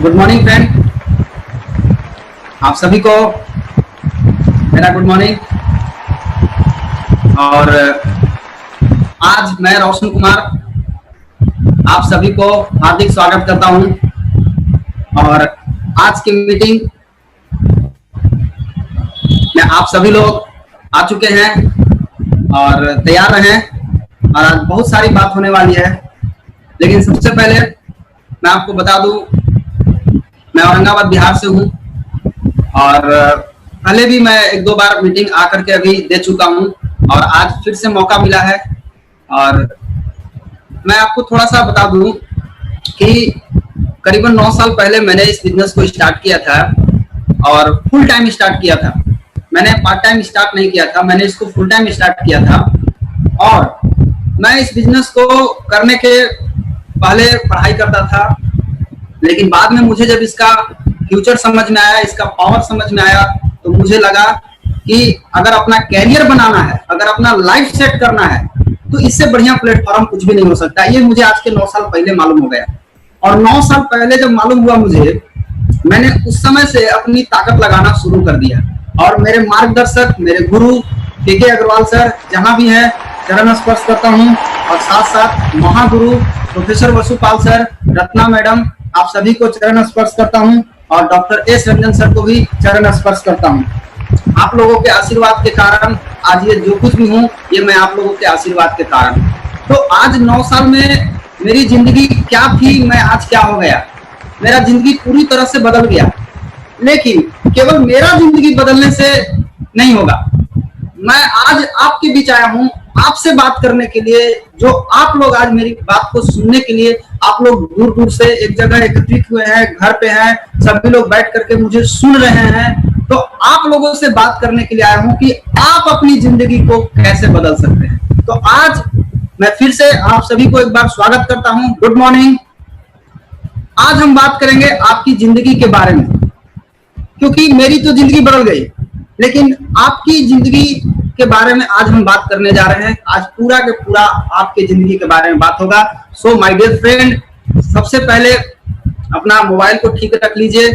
Good morning friend, आप सभी को मेरा गुड मॉर्निंग। और आज मैं रोशन कुमार आप सभी को हार्दिक स्वागत करता हूं। और आज की मीटिंग में आप सभी लोग आ चुके हैं और तैयार रहें। और आज बहुत सारी बात होने वाली है, लेकिन सबसे पहले मैं आपको बता दूं, मैं औरंगाबाद बिहार से हूं और पहले भी मैं एक दो बार मीटिंग आकर के अभी दे चुका हूं और आज फिर से मौका मिला है। और मैं आपको थोड़ा सा बता दूं कि करीबन 9 साल पहले मैंने इस बिजनेस को स्टार्ट किया था और फुल टाइम स्टार्ट किया था। मैंने पार्ट टाइम स्टार्ट नहीं किया था, मैंने इसको फुल टाइम स्टार्ट किया था। और मैं इस बिजनेस को करने के पहले पढ़ाई करता था, लेकिन बाद में मुझे जब इसका फ्यूचर समझ में आया, इसका पावर समझ में आया, तो मुझे लगा कि अगर अपना कैरियर बनाना है, अगर अपना लाइफ सेट करना है, तो इससे बढ़िया प्लेटफॉर्म कुछ भी नहीं हो सकता। ये मुझे आज के 9 साल पहले मालूम हो गया। और 9 साल पहले जब मालूम हुआ मुझे, मैंने उस समय से अपनी ताकत लगाना शुरू कर दिया। और मेरे मार्गदर्शक, मेरे गुरु के अग्रवाल सर जहां भी हैं, चरण स्पर्श करता हूं। और साथ साथ महागुरु professor Vasupal sir, Ratna madam, आप सभी को चरण स्पर्श करता हूं। और डॉक्टर एस रंजन सर को भी चरण स्पर्श करता हूं। आप लोगों के आशीर्वाद के कारण आज ये जो कुछ भी हूं, ये मैं आप लोगों के आशीर्वाद के कारण। तो आज 9 साल में मेरी जिंदगी क्या थी, मैं आज क्या हो गया, मेरा जिंदगी पूरी तरह से बदल गया। लेकिन केवल मेरा जिंदगी बदलने से नहीं होगा। मैं आज आपके बीच आया हूं आपसे बात करने के लिए। जो आप लोग आज मेरी बात को सुनने के लिए, आप लोग दूर दूर से एक जगह एकत्रित हुए हैं, घर पे हैं, सभी लोग बैठ करके मुझे सुन रहे हैं। तो आप लोगों से बात करने के लिए आया हूं कि आप अपनी जिंदगी को कैसे बदल सकते हैं। तो आज मैं फिर से आप सभी को एक बार स्वागत करता हूं। Good morning. आज हम बात करेंगे आपकी जिंदगी के बारे में, क्योंकि मेरी तो जिंदगी बदल गई, लेकिन आपकी जिंदगी के बारे में आज हम बात करने जा रहे हैं। आज पूरा के पूरा आपके जिंदगी के बारे में बात होगा। सो माय डियर फ्रेंड, सबसे पहले अपना मोबाइल को ठीक रख लीजिए,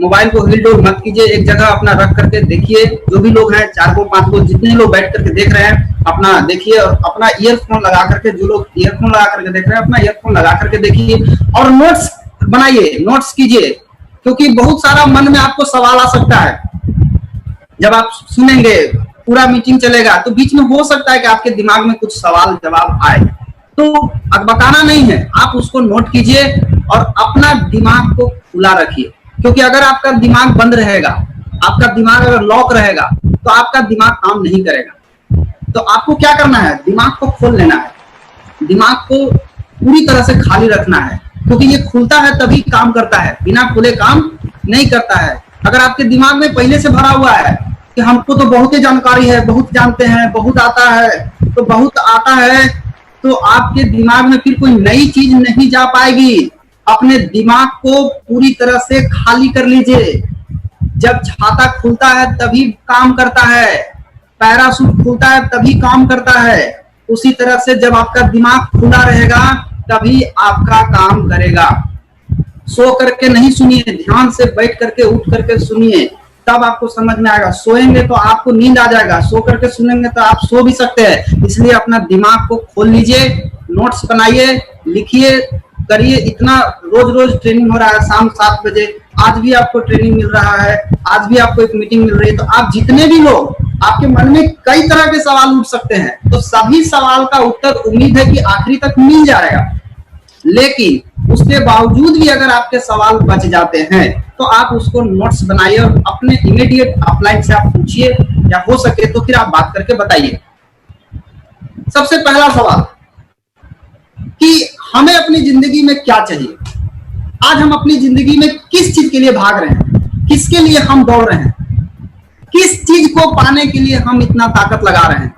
मोबाइल को हिल डुल मत कीजिए, एक जगह अपना रख करके देखिए। जो भी लोग हैं, 4 को 5 को, जितने लोग बैठ करके देख रहे हैं, अपना देखिए। और अपना ईयरफोन लगा करके, जो लोग ईयरफोन लगा करके देख रहे हैं, अपना ईयरफोन लगा करके देखिए और नोट्स बनाइए, नोट्स कीजिए, क्योंकि बहुत सारा मन में आपको सवाल आ सकता है। जब आप सुनेंगे, पूरा मीटिंग चलेगा, तो बीच में हो सकता है कि आपके दिमाग में कुछ सवाल जवाब आए, तो बताना नहीं है, आप उसको नोट कीजिए और अपना दिमाग को खुला रखिए। क्योंकि अगर आपका दिमाग बंद रहेगा, आपका दिमाग अगर लॉक रहेगा, तो आपका दिमाग काम नहीं करेगा। तो आपको क्या करना है, दिमाग को खोल लेना है, दिमाग को पूरी तरह से खाली रखना है, क्योंकि ये खुलता है तभी काम करता है, बिना खुले काम नहीं करता है। अगर आपके दिमाग में पहले से भरा हुआ है कि हमको तो बहुत ही जानकारी है, बहुत जानते हैं, बहुत आता है, तो बहुत आता है, तो आपके दिमाग में फिर कोई नई चीज नहीं जा पाएगी। अपने दिमाग को पूरी तरह से खाली कर लीजिए। जब छाता खुलता है तभी काम करता है, पैराशूट खुलता है तभी काम करता है। उसी तरह से जब आपका दिमाग खुला रहेगा तभी आपका काम करेगा। सो करके नहीं सुनिए, ध्यान से बैठ करके उठ करके सुनिए, तब आपको समझ में आएगा। सोएंगे तो आपको नींद आ जाएगा, सो करके सुनेंगे तो आप सो भी सकते हैं। इसलिए अपना दिमाग को खोल लीजिए, नोट्स बनाइए, लिखिए, करिए। इतना रोज रोज ट्रेनिंग हो रहा है, शाम 7 बजे आज भी आपको ट्रेनिंग मिल रहा है, आज भी आपको एक मीटिंग मिल रही है। तो आप जितने भी लोग, आपके मन में कई तरह के सवाल उठ सकते हैं, तो सभी सवाल का उत्तर उम्मीद है कि आखिरी तक मिल जाएगा। लेकिन उसके बावजूद भी अगर आपके सवाल बच जाते हैं, तो आप उसको नोट्स बनाइए और अपने इमीडिएट अपलाइन से आप पूछिए, या हो सके तो फिर आप बात करके बताइए। सबसे पहला सवाल कि हमें अपनी जिंदगी में क्या चाहिए। आज हम अपनी जिंदगी में किस चीज के लिए भाग रहे हैं, किसके लिए हम दौड़ रहे हैं, किस चीज को पाने के लिए हम इतना ताकत लगा रहे हैं।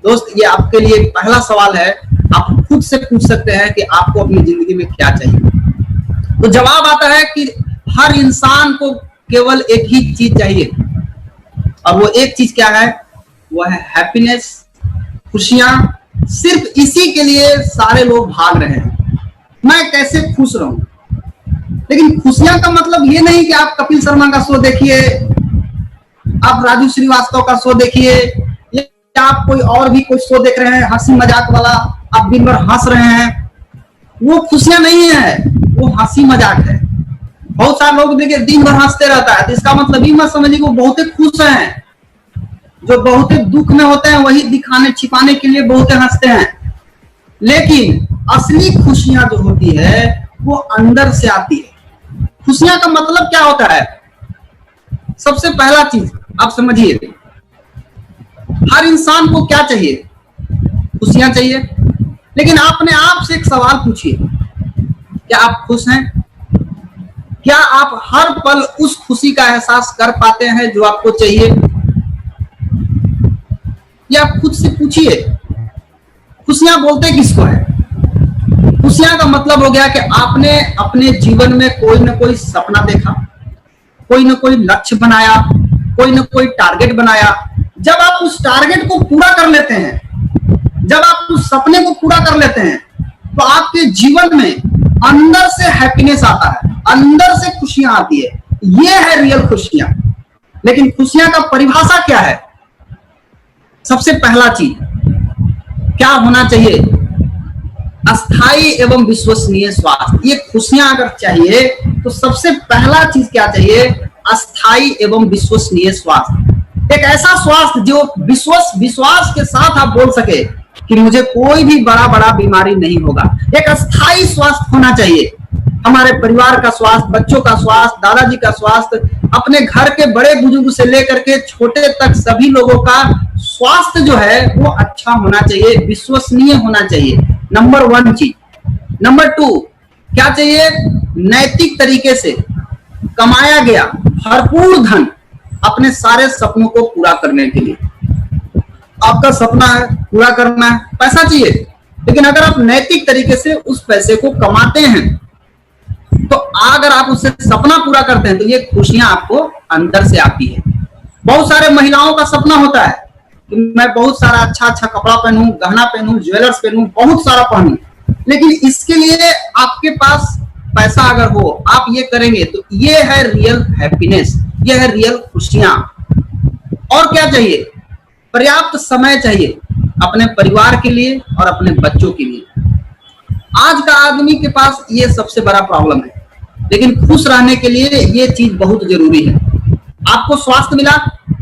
दोस्त, ये आपके लिए पहला सवाल है। आप खुद से पूछ सकते हैं कि आपको अपनी जिंदगी में क्या चाहिए। तो जवाब आता है कि हर इंसान को केवल एक ही चीज चाहिए, और वो एक चीज क्या है, वो है हैप्पीनेस, खुशियां। सिर्फ इसी के लिए सारे लोग भाग रहे हैं। मैं कैसे खुश रहूं, लेकिन खुशियां का मतलब ये नहीं कि आप कपिल शर्मा का शो देखिए, आप राजू श्रीवास्तव का शो देखिए, या आप कोई और भी कोई शो देख रहे हैं हंसी मजाक वाला, आप दिन भर हंस रहे हैं, वो खुशियां नहीं है, वो हंसी मजाक है। बहुत सारे लोग देखिए दिन भर हंसते रहता है, तो इसका मतलब ये मत समझिए वो बहुत खुश हैं। जो बहुत दुख में होते हैं वही दिखाने छिपाने के लिए बहुत हंसते हैं, लेकिन असली खुशियां जो होती है वो अंदर से आती है। खुशियां का मतलब क्या होता है? सबसे पहला चीज आप समझिए, हर इंसान को क्या चाहिए? खुशियां चाहिए। लेकिन अपने आप से एक सवाल पूछिए, क्या आप खुश हैं? क्या आप हर पल उस खुशी का एहसास कर पाते हैं जो आपको चाहिए? या आप खुद से पूछिए, खुशियां बोलते किसको है? खुशियां का मतलब हो गया कि आपने अपने जीवन में कोई ना कोई सपना देखा, कोई ना कोई लक्ष्य बनाया, कोई ना कोई टारगेट बनाया। जब आप उस टारगेट को पूरा कर लेते हैं, जब आप उस सपने को पूरा कर लेते हैं, तो आपके जीवन में अंदर से हैप्पीनेस आता है, अंदर से खुशियां आती है। ये है रियल खुशियां। लेकिन खुशियां का परिभाषा क्या है? सबसे पहला चीज क्या होना चाहिए? अस्थाई एवं विश्वसनीय स्वास्थ्य। ये खुशियां अगर चाहिए तो सबसे पहला चीज क्या चाहिए? अस्थाई एवं विश्वसनीय स्वास्थ्य। एक ऐसा स्वास्थ्य जो विश्वास के साथ आप बोल सके कि मुझे कोई भी बड़ा बीमारी नहीं होगा। एक अस्थाई स्वास्थ्य होना चाहिए। हमारे परिवार का स्वास्थ्य, बच्चों का स्वास्थ्य, दादाजी का स्वास्थ्य, अपने घर के बड़े बुजुर्ग से लेकर के छोटे तक सभी लोगों का स्वास्थ्य जो है वो अच्छा होना चाहिए, विश्वसनीय होना चाहिए। नंबर 1 चीज। नंबर 2 क्या चाहिए? नैतिक तरीके से कमाया गया भरपूर धन अपने सारे सपनों को पूरा करने के लिए। आपका सपना है पूरा करना है, पैसा चाहिए, लेकिन अगर आप नैतिक तरीके से उस पैसे को कमाते हैं तो अगर आप उससे सपना पूरा करते हैं तो ये खुशियां आपको अंदर से आती है। बहुत सारे महिलाओं का सपना होता है कि मैं बहुत सारा अच्छा कपड़ा पहनूं, गहना पहनूं, ज्वेलर्स पहनूं, बहुत सारा पहनूं, लेकिन इसके लिए आपके पास पैसा अगर हो, आप ये करेंगे तो ये है रियल हैप्पीनेस, ये है रियल खुशियां। और क्या चाहिए? पर्याप्त समय चाहिए अपने परिवार के लिए और अपने बच्चों के लिए। आज का आदमी के पास ये सबसे बड़ा प्रॉब्लम है, लेकिन खुश रहने के लिए ये चीज बहुत जरूरी है। आपको स्वास्थ्य मिला,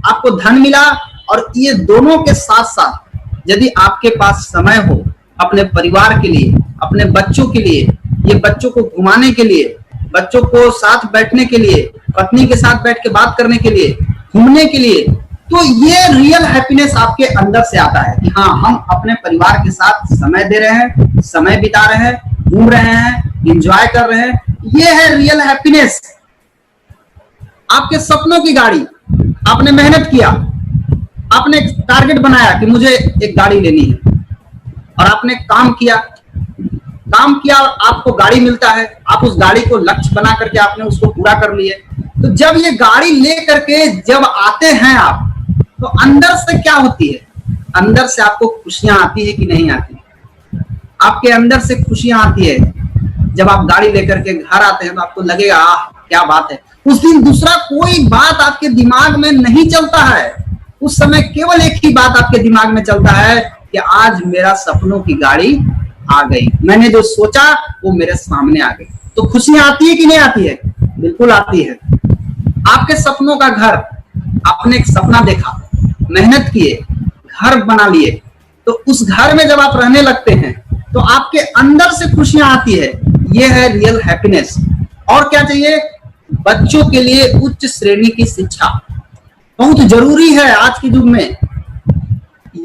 आपको धन मिला, और ये दोनों के साथ साथ यदि आपके पास समय हो अपने परिवार के लिए, अपने बच्चों के लिए, ये बच्चों को घुमाने के लिए, बच्चों को साथ बैठने के लिए, पत्नी के साथ बैठ के बात करने के लिए, घूमने के लिए, तो ये रियल हैप्पीनेस आपके अंदर से आता है कि हाँ, हम अपने परिवार के साथ समय दे रहे हैं, समय बिता रहे हैं, घूम रहे हैं, एंजॉय कर रहे हैं। ये है रियल हैप्पीनेस। आपके सपनों की गाड़ी, आपने मेहनत किया, आपने टारगेट बनाया कि मुझे एक गाड़ी लेनी है, और आपने काम किया और आपको गाड़ी मिलता है, आप उस गाड़ी को लक्ष्य बना करके आपने उसको पूरा कर लिए। तो जब ये गाड़ी ले करके जब आते हैं आप, तो अंदर से क्या होती है? अंदर से आपको खुशियां आती है कि नहीं आती? आपके अंदर से खुशियां आती है। जब आप गाड़ी लेकर के घर आते हैं तो आपको लगेगा क्या बात है। उस दिन दूसरा कोई बात आपके दिमाग में नहीं चलता है, उस समय केवल एक ही बात आपके दिमाग में चलता है कि आज मेरा सपनों की गाड़ी आ गई, मैंने जो सोचा वो मेरे सामने आ गई। तो खुशियां आती है कि नहीं आती है? बिल्कुल आती है। आपके सपनों का घर, आपने एक सपना देखा, मेहनत किए, घर बना लिए, तो उस घर में जब आप रहने लगते हैं तो आपके अंदर से खुशियां आती है। ये है रियल हैप्पीनेस। और क्या चाहिए? बच्चों के लिए उच्च श्रेणी की शिक्षा बहुत जरूरी है आज के युग में।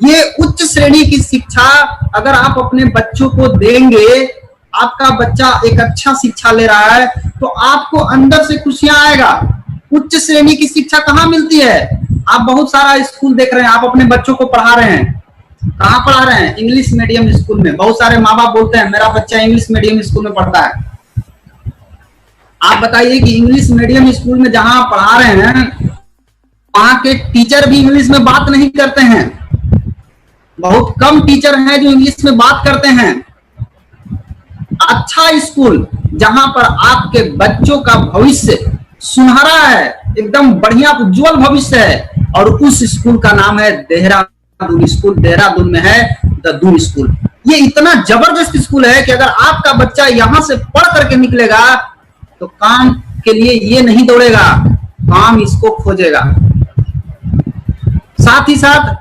ये उच्च श्रेणी की शिक्षा अगर आप अपने बच्चों को देंगे, आपका बच्चा एक अच्छा शिक्षा ले रहा है, तो आपको अंदर से खुशियां आएगा। उच्च श्रेणी की शिक्षा कहाँ मिलती है? आप बहुत सारा स्कूल देख रहे हैं, आप अपने बच्चों को पढ़ा रहे हैं, कहाँ पढ़ा रहे हैं? इंग्लिश मीडियम स्कूल में। बहुत सारे माँ बाप बोलते हैं मेरा बच्चा इंग्लिश मीडियम स्कूल में पढ़ता है। आप बताइए कि इंग्लिश मीडियम स्कूल में जहां पढ़ा रहे हैं वहां के टीचर भी इंग्लिश में बात नहीं करते हैं। बहुत कम टीचर हैं जो इंग्लिश में बात करते हैं। अच्छा स्कूल जहां पर आपके बच्चों का भविष्य सुनहरा है, एकदम बढ़िया उज्जवल भविष्य है। और उस स्कूल का नाम है देहरादून स्कूल। देहरादून में है द दून स्कूल। ये इतना जबरदस्त स्कूल है कि अगर आपका बच्चा यहां से पढ़ करके निकलेगा तो काम के लिए ये नहीं दौड़ेगा, काम इसको खोजेगा। साथ ही साथ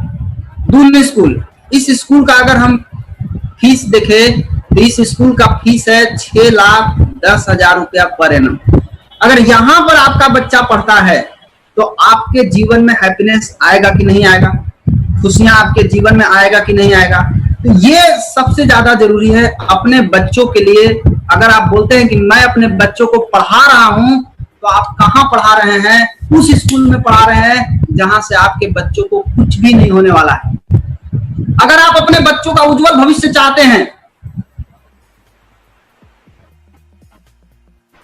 दून स्कूल, इस स्कूल का अगर हम फीस देखें तो इस स्कूल का फीस है 6,10,000 रुपया पर एनम। अगर यहां पर आपका बच्चा पढ़ता है तो आपके जीवन में हैप्पीनेस आएगा कि नहीं आएगा, खुशियां आपके जीवन में आएगा कि नहीं आएगा। तो ये सबसे ज्यादा जरूरी है अपने बच्चों के लिए। अगर आप बोलते हैं कि मैं अपने बच्चों को पढ़ा रहा हूं, तो आप कहां पढ़ा रहे हैं? उस स्कूल में पढ़ा रहे हैं जहां से आपके बच्चों को कुछ भी नहीं होने वाला है। अगर आप अपने बच्चों का उज्जवल भविष्य चाहते हैं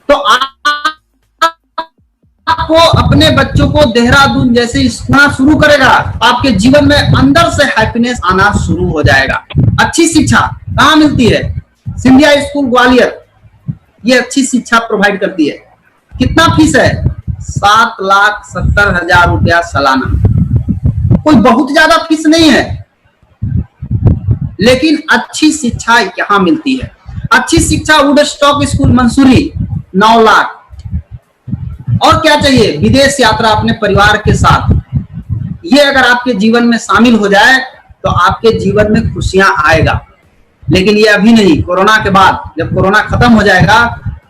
तो आपको अपने बच्चों को देहरादून जैसे स्कूल शुरू करेगा, आपके जीवन में अंदर से हैप्पीनेस आना शुरू हो जाएगा। अच्छी शिक्षा कहां मिलती है? सिंधिया स्कूल ग्वालियर ये अच्छी शिक्षा प्रोवाइड करती है। कितना फीस है? 7,70,000 रुपया सालाना। कोई बहुत ज्यादा फीस नहीं है, लेकिन अच्छी शिक्षा यहां मिलती है। अच्छी शिक्षा वुडस्टॉक स्कूल मंसूरी 9 लाख। और क्या चाहिए? विदेश यात्रा अपने परिवार के साथ। ये अगर आपके जीवन में शामिल हो जाए तो आपके जीवन में खुशियां आएगा। लेकिन ये अभी नहीं, कोरोना के बाद, जब कोरोना खत्म हो जाएगा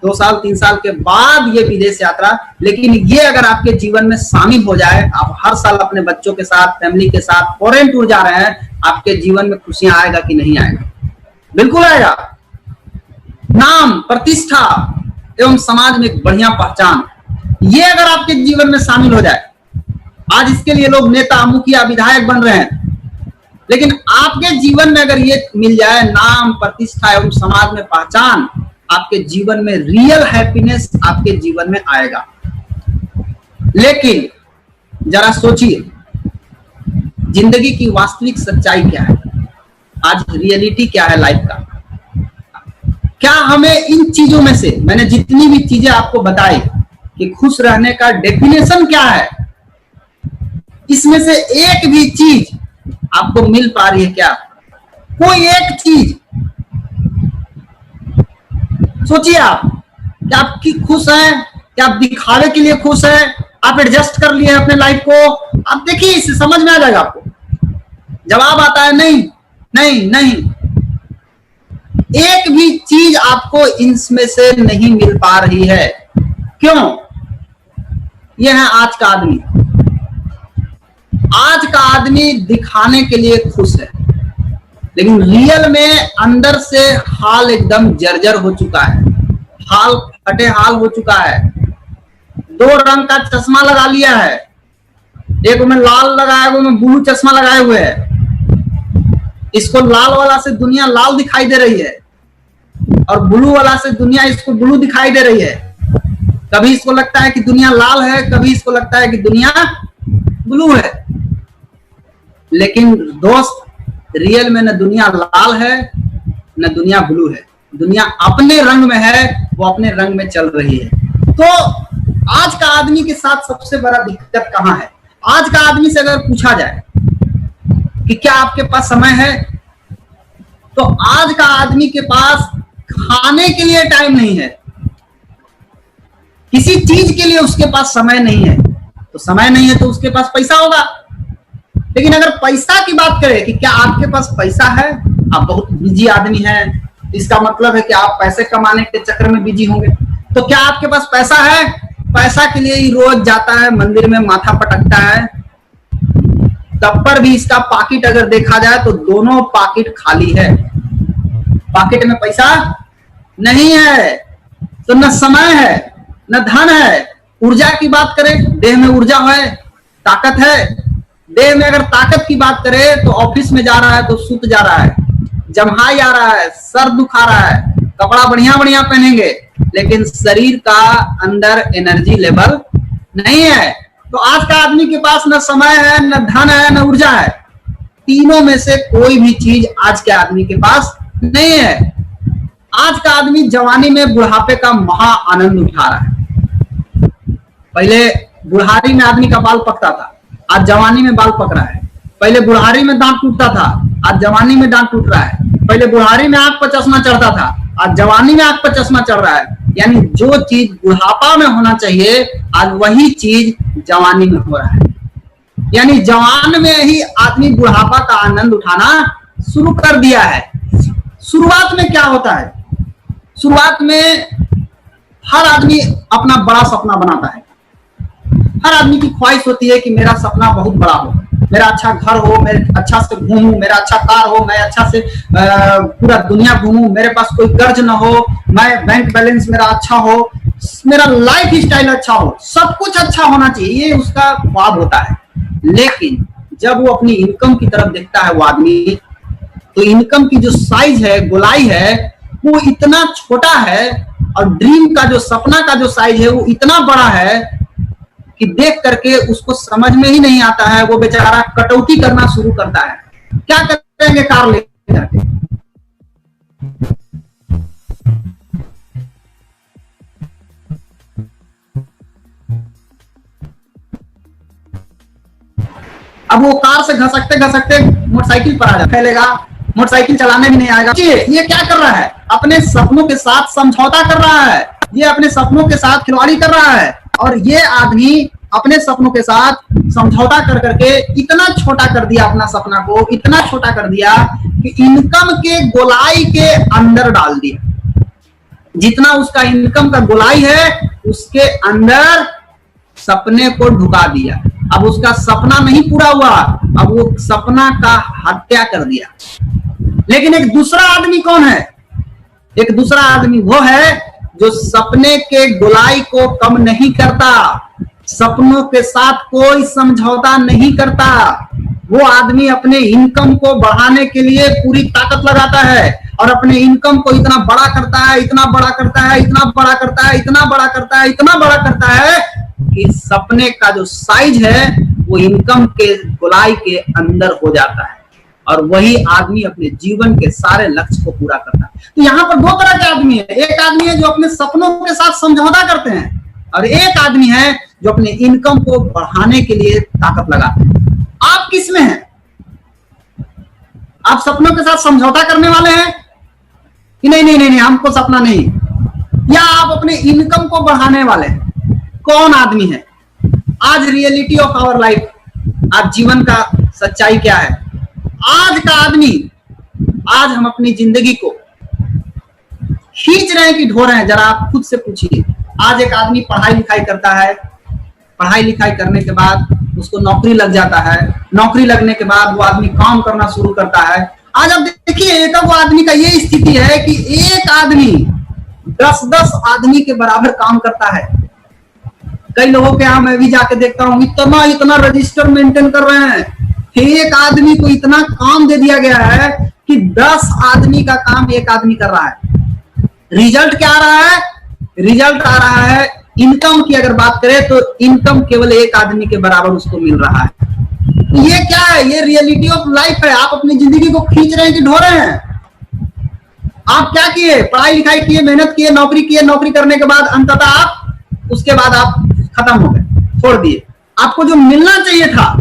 2 साल 3 साल के बाद ये विदेश यात्रा। लेकिन ये अगर आपके जीवन में शामिल हो जाए, आप हर साल अपने बच्चों के साथ, फैमिली के साथ फॉरेन टूर जा रहे हैं, आपके जीवन में खुशियां आएगा कि नहीं आएगा? बिल्कुल आएगा। नाम, प्रतिष्ठा एवं समाज में एक बढ़िया पहचान, ये अगर आपके जीवन में शामिल हो जाए, आज इसके लिए लोग नेता, मुखिया, विधायक बन रहे हैं, लेकिन आपके जीवन में अगर ये मिल जाए, नाम, प्रतिष्ठा एवं समाज में पहचान, आपके जीवन में रियल हैप्पीनेस आपके जीवन में आएगा। लेकिन जरा सोचिए, जिंदगी की वास्तविक सच्चाई क्या है? आज रियलिटी क्या है लाइफ का? क्या हमें इन चीजों में से, मैंने जितनी भी चीजें आपको बताई कि खुश रहने का डेफिनेशन क्या है, इसमें से एक भी चीज आपको मिल पा रही है क्या? कोई एक चीज सोचिए आप, क्या आप खुश हैं? क्या आप दिखावे के लिए खुश हैं? आप एडजस्ट कर लिए अपने लाइफ को? आप देखिए, इससे समझ में आ जाएगा आपको। जवाब आता है नहीं, नहीं, नहीं। एक भी चीज आपको इनमें से नहीं मिल पा रही है। क्यों? यह है आज का आदमी। आज का आदमी दिखाने के लिए खुश है, लेकिन रियल में अंदर से हाल एकदम जर्जर हो चुका है, हाल फटे हाल हो चुका है। 2 रंग का चश्मा लगा लिया है, एक में लाल लगाया हुआ, में ब्लू चश्मा लगाए हुए है। इसको लाल वाला से दुनिया लाल दिखाई दे रही है और ब्लू वाला से दुनिया इसको ब्लू दिखाई दे रही है। कभी इसको लगता है कि दुनिया लाल है, कभी इसको लगता है कि दुनिया ब्लू है। लेकिन दोस्त, रियल में न दुनिया लाल है न दुनिया ब्लू है। दुनिया अपने रंग में है, वो अपने रंग में चल रही है। तो आज का आदमी के साथ सबसे बड़ा दिक्कत कहां है? आज का आदमी से अगर पूछा जाए कि क्या आपके पास समय है, तो आज का आदमी के पास खाने के लिए टाइम नहीं है, किसी चीज के लिए उसके पास समय नहीं है। तो समय नहीं है तो उसके पास पैसा होगा। लेकिन अगर पैसा की बात करें कि क्या आपके पास पैसा है, आप बहुत बिजी आदमी हैं, इसका मतलब है कि आप पैसे कमाने के चक्कर में बिजी होंगे। तो क्या आपके पास पैसा है? पैसा के लिए ही रोज जाता है मंदिर में, माथा पटकता है, तब पर भी इसका पाकिट अगर देखा जाए तो दोनों पाकिट खाली है। पाकिट में पैसा नहीं है, तो न समय है न धन है। ऊर्जा की बात करें, देह में ऊर्जा है, ताकत है। देह में अगर ताकत की बात करें तो ऑफिस में जा रहा है तो सूत जा रहा है, जम्हाई आ रहा है, सर दुखा रहा है, कपड़ा बढ़िया बढ़िया पहनेंगे, लेकिन शरीर का अंदर एनर्जी लेवल नहीं है। तो आज का आदमी के पास न समय है, न धन है, न ऊर्जा है। तीनों में से कोई भी चीज आज के आदमी के पास नहीं है। आज का आदमी जवानी में बुढ़ापे का महा आनंद उठा रहा है। पहले बुढ़ारी में आदमी का बाल पकता था, आज जवानी में बाल पक रहा है। पहले बुढ़ारी में दांत टूटता था, आज जवानी में दांत टूट रहा है। पहले बुढ़ारी में आंख पर चश्मा चढ़ता था, आज जवानी में आंख पर चश्मा चढ़ रहा है। यानी जो चीज बुढ़ापा में होना चाहिए आज वही चीज जवानी में हो रहा है। यानी जवान में ही आदमी बुढ़ापा का आनंद उठाना शुरू कर दिया है। शुरुआत में क्या होता है? शुरुआत में हर आदमी अपना बड़ा सपना बनाता है। हर आदमी की ख्वाहिश होती है कि मेरा सपना बहुत बड़ा हो, मेरा अच्छा घर हो, मैं अच्छा से घूमूं, मेरा अच्छा कार हो, मैं अच्छा से पूरा दुनिया घूमूं, मेरे पास कोई कर्ज ना हो, मैं बैंक बैलेंस मेरा अच्छा हो, मेरा लाइफ स्टाइल अच्छा हो, सब कुछ अच्छा होना चाहिए, ये उसका ख्वाब होता है। लेकिन जब वो अपनी इनकम की तरफ देखता है वो आदमी, तो इनकम की जो साइज है, गोलाई है, वो इतना छोटा है और ड्रीम का जो सपना का जो साइज है वो इतना बड़ा है कि देख करके उसको समझ में ही नहीं आता है। वो बेचारा कटौती करना शुरू करता है। क्या करेंगे कार लेके जाके? अब वो कार से घसकते घसकते मोटरसाइकिल पर आ जाता, फैलेगा, मोटरसाइकिल चलाने भी नहीं आएगा। ये क्या कर रहा है? अपने सपनों के साथ समझौता कर रहा है, ये अपने सपनों के साथ खिलवाड़ी कर रहा है। और ये आदमी अपने सपनों के साथ समझौता कर करके इतना छोटा कर दिया अपना सपना को, इतना छोटा कर दिया कि इनकम के गोलाई के अंदर डाल दिया। जितना उसका इनकम का गोलाई है उसके अंदर सपने को ढुका दिया। अब उसका सपना नहीं पूरा हुआ, अब वो सपना का हत्या कर दिया। लेकिन एक दूसरा आदमी कौन है? एक दूसरा आदमी वो है जो सपने के गोलाई को कम नहीं करता, सपनों के साथ कोई समझौता नहीं करता। वो आदमी अपने इनकम को बढ़ाने के लिए पूरी ताकत लगाता है और अपने इनकम को इतना बड़ा करता है, इतना बड़ा करता है, इतना बड़ा करता है, इतना बड़ा करता है, इतना बड़ा करता है कि सपने का जो साइज है वो इनकम के गोलाई के अंदर हो जाता है। और वही आदमी अपने जीवन के सारे लक्ष्य को पूरा करता है। तो यहाँ पर दो तरह के आदमी है। एक आदमी है जो अपने सपनों के साथ समझौता करते हैं और एक आदमी है जो अपने इनकम को बढ़ाने के लिए ताकत लगाते हैं। आप किस में हैं? आप सपनों के साथ समझौता करने वाले हैं कि नहीं नहीं नहीं नहीं हमको सपना नहीं, या आप अपने इनकम को बढ़ाने वाले हैं? कौन आदमी है? आज रियलिटी ऑफ आवर लाइफ, आज जीवन का सच्चाई क्या है? आज का आदमी, आज हम अपनी जिंदगी को खींच रहे हैं कि ढो रहे हैं? जरा आप खुद से पूछिए। आज एक आदमी पढ़ाई लिखाई करता है, पढ़ाई लिखाई करने के बाद उसको नौकरी लग जाता है, नौकरी लगने के बाद वो आदमी काम करना शुरू करता है। आज आप देखिए एक वो आदमी का ये स्थिति है कि एक आदमी 10-10 आदमी के बराबर काम करता है। कई लोगों के यहाँ मैं भी जाके देखता हूँ, इतना इतना रजिस्टर मेंटेन कर रहे हैं। एक आदमी को इतना काम दे दिया गया है कि 10 आदमी का काम एक आदमी कर रहा है। रिजल्ट क्या आ रहा है? रिजल्ट आ रहा है इनकम की अगर बात करें तो इनकम केवल एक आदमी के बराबर उसको मिल रहा है। तो ये क्या है? ये रियलिटी ऑफ लाइफ है। आप अपनी जिंदगी को खींच रहे हैं कि ढो रहे हैं? आप क्या किए? पढ़ाई लिखाई किए, मेहनत किए, नौकरी किए, नौकरी करने के बाद अंततः आप उसके बाद आप खत्म हो गए, छोड़ दिए। आपको जो मिलना चाहिए था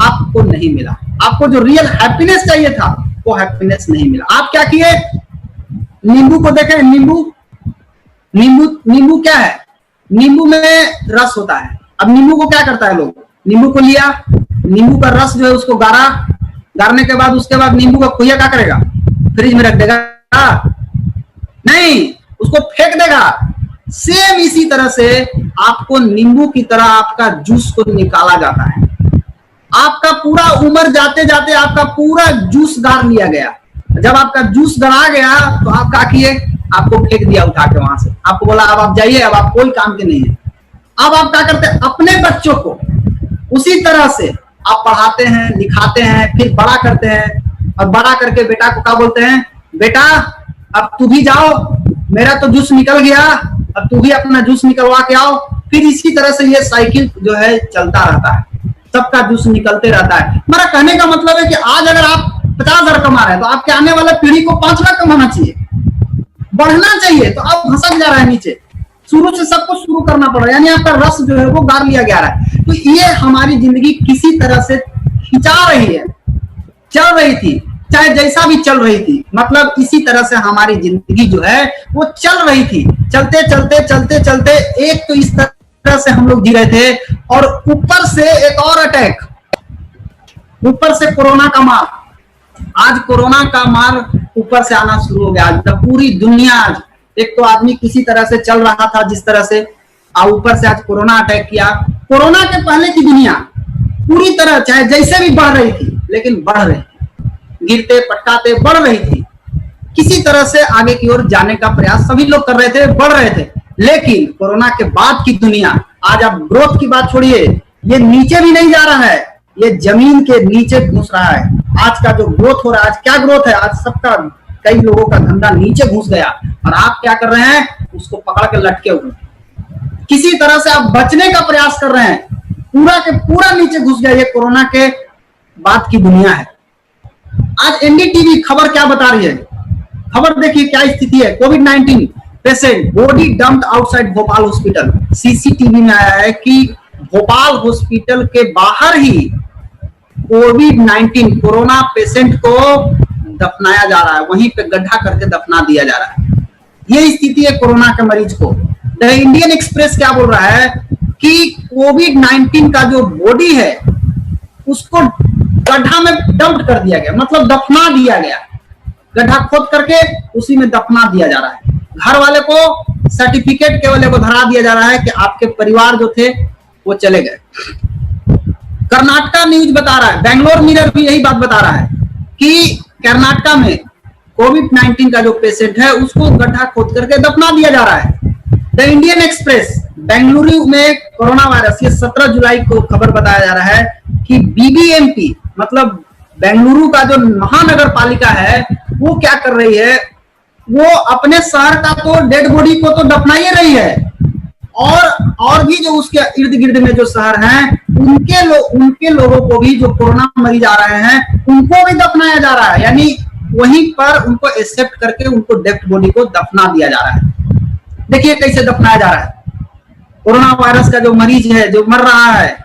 आपको नहीं मिला, आपको जो रियल हैप्पीनेस चाहिए था वो हैप्पीनेस नहीं मिला। आप क्या किए? नींबू को देखें, नींबू नींबू नींबू क्या है? नींबू में रस होता है। अब नींबू को क्या करता है लोग? नींबू को लिया, नींबू का रस जो है उसको गारा, गारने के बाद उसके बाद नींबू का खुया क्या करेगा? फ्रिज में रख देगा? नहीं, उसको फेंक देगा। सेम इसी तरह से आपको नींबू की तरह आपका जूस को निकाला जाता है। आपका पूरा उम्र जाते जाते आपका पूरा जूस गार लिया गया। जब आपका जूस गड़ा गया तो आप क्या किए? आपको फेंक दिया उठा के वहां से। आपको बोला अब आप जाइए, अब आप कोई काम के नहीं है। अब आप क्या करते हैं? अपने बच्चों को उसी तरह से आप पढ़ाते हैं, लिखाते हैं, फिर बड़ा करते हैं और बड़ा करके बेटा को क्या बोलते हैं? बेटा अब तू भी जाओ, मेरा तो जूस निकल गया, अब तू भी अपना जूस निकलवा के आओ। फिर इसी तरह से ये साइकिल जो है चलता रहता है, सबका जूस निकलते रहता है। मेरा कहने का मतलब है कि आज अगर आप 50,000 कमा रहे हैं तो आपके आने वाले पीढ़ी को 5 लाख कमाना चाहिए। बढ़ना चाहिए तो अब घसक जा रहा है नीचे, शुरू से सब कुछ शुरू करना पड़ रहा है, यानी आपका रस जो है वो गार लिया गया है। तो ये हमारी जिंदगी किसी तरह से खिंचा रही है, चल रही थी, चाहे जैसा भी चल रही थी, मतलब इसी तरह से हमारी जिंदगी जो है वो चल रही थी। चलते चलते चलते चलते एक तो इस तरह से हम लोग जी रहे थे, और ऊपर से एक और अटैक, ऊपर से कोरोना का मार। आज कोरोना का मार ऊपर से आना शुरू हो गया। आज पूरी दुनिया, आज एक तो आदमी किसी तरह से चल रहा था जिस तरह से, और ऊपर से आज कोरोना अटैक किया। कोरोना के पहले की दुनिया पूरी तरह चाहे जैसे भी बढ़ रही थी, लेकिन बढ़ रही थी, गिरते पटकाते बढ़ रही थी, किसी तरह से आगे की ओर जाने का प्रयास सभी लोग कर रहे थे, बढ़ रहे थे। लेकिन कोरोना के बाद की दुनिया, आज आप ग्रोथ की बात छोड़िए, ये नीचे भी नहीं जा रहा है, ये जमीन के नीचे घुस रहा है। आज का जो ग्रोथ हो रहा है, आज क्या ग्रोथ है, आज सबका, कई लोगों का धंधा नीचे घुस गया, और आप क्या कर रहे हैं, उसको पकड़ के लटके हुए, किसी तरह से आप बचने का प्रयास कर रहे हैं, पूरा के पूरा नीचे घुस गया। ये कोरोना के बाद की दुनिया है। आज एनडीटीवी खबर क्या बता रही है, खबर देखिए क्या स्थिति है। कोविड-19 patient body dumped outside Bhopal hospital. CCTV में आया है कि भोपाल हॉस्पिटल के बाहर ही कोविड-19 कोरोना पेशेंट को दफनाया जा रहा है, वहीं पे गड्ढा करके दफना दिया जा रहा है। ये स्थिति है कोरोना के मरीज को। द इंडियन एक्सप्रेस क्या बोल रहा है कि कोविड-19 का जो बॉडी है उसको गड्ढा में डंप कर दिया गया, मतलब दफना दिया गया, गड्ढा खोद करके उसी में दफना दिया जा रहा है। घर वाले को सर्टिफिकेट केवल को धरा दिया जा रहा है कि आपके परिवार जो थे वो चले गए। कर्नाटका न्यूज बता रहा है, बैंगलोर मिरर भी यही बात बता रहा है कि कर्नाटका में कोविड-19 का जो पेशेंट है उसको गड्ढा खोद करके दफना दिया जा रहा है। द इंडियन एक्सप्रेस, बेंगलुरु में कोरोना वायरस, ये 17 जुलाई को खबर बताया जा रहा है कि बीबीएमपी मतलब बेंगलुरु का जो महानगर पालिका है वो क्या कर रही है, वो अपने शहर का तो डेड बॉडी को तो दफना ही रही है, और भी जो उसके इर्द गिर्द में जो शहर हैं उनके लोगों को भी, जो कोरोना मरीज आ रहे हैं उनको भी दफनाया जा रहा है, यानी वहीं पर उनको एक्सेप्ट करके उनको डेड बॉडी को दफना दिया जा रहा है। देखिए कैसे दफनाया जा रहा है। कोरोना वायरस का जो मरीज है, जो मर रहा है,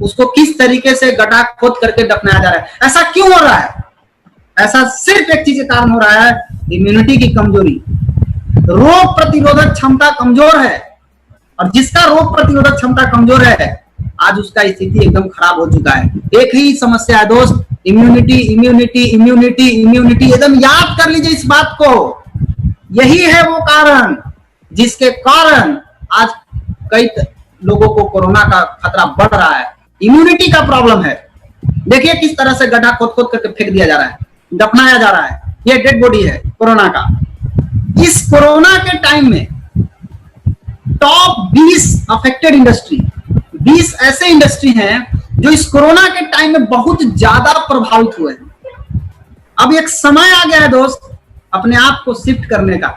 उसको किस तरीके से गड्ढा खोद करके दफनाया जा रहा है। ऐसा क्यों हो रहा है? ऐसा सिर्फ एक चीज के कारण हो रहा है, इम्यूनिटी की कमजोरी। रोग प्रतिरोधक क्षमता कमजोर है, और जिसका रोग प्रतिरोधक क्षमता कमजोर है आज उसका स्थिति एकदम खराब हो चुका है। एक ही समस्या है दोस्त, इम्यूनिटी इम्यूनिटी इम्यूनिटी इम्यूनिटी। एकदम याद कर लीजिए इस बात को, यही है वो कारण जिसके कारण आज कई लोगों को कोरोना का खतरा बढ़ रहा है। इम्यूनिटी का प्रॉब्लम है। देखिए किस तरह से गड्ढा खोद खोद करके फेंक दिया जा रहा है, दफनाया जा रहा है। ये डेड बॉडी है कोरोना का। इस कोरोना के टाइम में टॉप 20 अफेक्टेड इंडस्ट्री, 20 ऐसे इंडस्ट्री हैं जो इस कोरोना के टाइम में बहुत ज्यादा प्रभावित हुए हैं। अब एक समय आ गया है दोस्त, अपने आप को शिफ्ट करने का,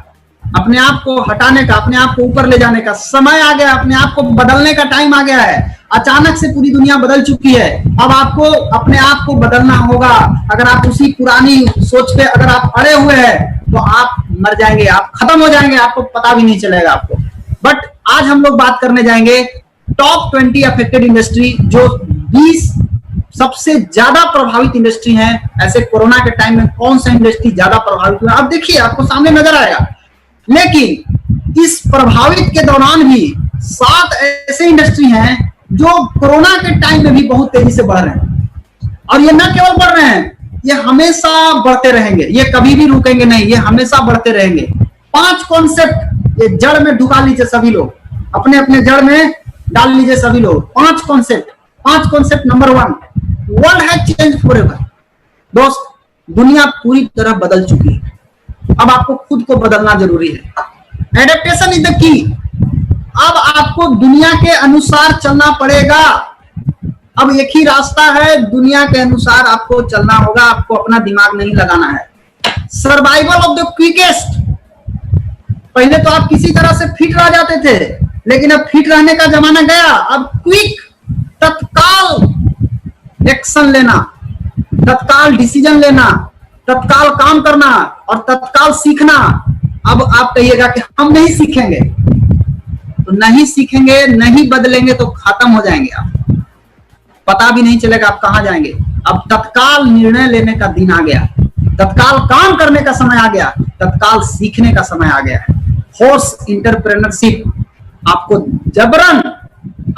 अपने आप को हटाने का, अपने आप को ऊपर ले जाने का समय आ गया, अपने आप को बदलने का टाइम आ गया है। अचानक से पूरी दुनिया बदल चुकी है। अब आपको अपने आप को बदलना होगा। अगर आप उसी पुरानी सोच पे अगर आप अड़े हुए हैं तो आप मर जाएंगे, आप खत्म हो जाएंगे, आपको पता भी नहीं चलेगा आपको। बट आज हम लोग बात करने जाएंगे टॉप 20 अफेक्टेड इंडस्ट्री, जो 20 सबसे ज्यादा प्रभावित इंडस्ट्री हैं। ऐसे कोरोना के टाइम में कौन सा इंडस्ट्री ज्यादा प्रभावित हुआ, आप देखिए, आपको सामने नजर आएगा। लेकिन इस प्रभावित के दौरान भी 7 ऐसे इंडस्ट्री हैं जो कोरोना के टाइम में भी बहुत तेजी से बढ़ रहे हैं। और ये न केवल बढ़ रहे हैं, ये हमेशा बढ़ते रहेंगे, ये कभी भी रुकेंगे नहीं, ये हमेशा बढ़ते रहेंगे। 5 कॉन्सेप्ट ये जड़ में ढुका लीजिए सभी लोग, अपने अपने जड़ में डाल लीजिए सभी लोग। 5 concept. Number 1, world has change forever. दोस्त, दुनिया पूरी तरह बदल चुकी है, अब आपको खुद को बदलना जरूरी है। Adaptation is the key. अब आपको दुनिया के अनुसार चलना पड़ेगा। अब एक ही रास्ता है, दुनिया के अनुसार आपको चलना होगा, आपको अपना दिमाग नहीं लगाना है। Survival of the quickest. पहले तो आप किसी तरह से फिट रह जाते थे, लेकिन अब फिट रहने का जमाना गया। अब क्विक, तत्काल एक्शन लेना, तत्काल डिसीजन लेना, तत्काल काम करना और तत्काल सीखना, अब आप कहिएगा कि हम नहीं सीखेंगे, तो नहीं सीखेंगे, नहीं बदलेंगे तो खत्म हो जाएंगे आप, पता भी नहीं चलेगा आप कहां जाएंगे। अब तत्काल निर्णय लेने का दिन आ गया, तत्काल काम करने का समय आ गया, तत्काल सीखने का समय आ गया है। फोर्स एंटरप्रेन्योरशिप, आपको जबरन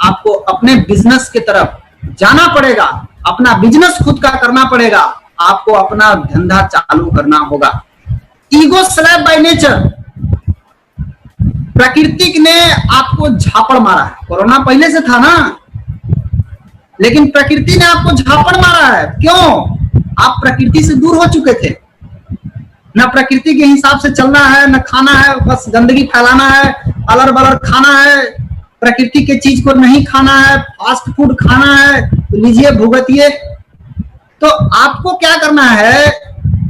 आपको अपने बिजनेस की तरफ जाना पड़ेगा, अपना बिजनेस खुद का करना पड़ेगा, आपको अपना धंधा चालू करना होगा। ईगो स्लैब बाय नेचर, प्रकृति ने आपको झापड़ मारा है। कोरोना पहले से था ना, लेकिन प्रकृति ने आपको झापड़ मारा है। क्यों? आप प्रकृति से दूर हो चुके थे, न प्रकृति के हिसाब से चलना है, न खाना है, बस गंदगी फैलाना है, अलर बलर खाना है, प्रकृति के चीज को नहीं खाना है, फास्ट फूड खाना है, तो लीजिए भुगतिए। तो आपको क्या करना है?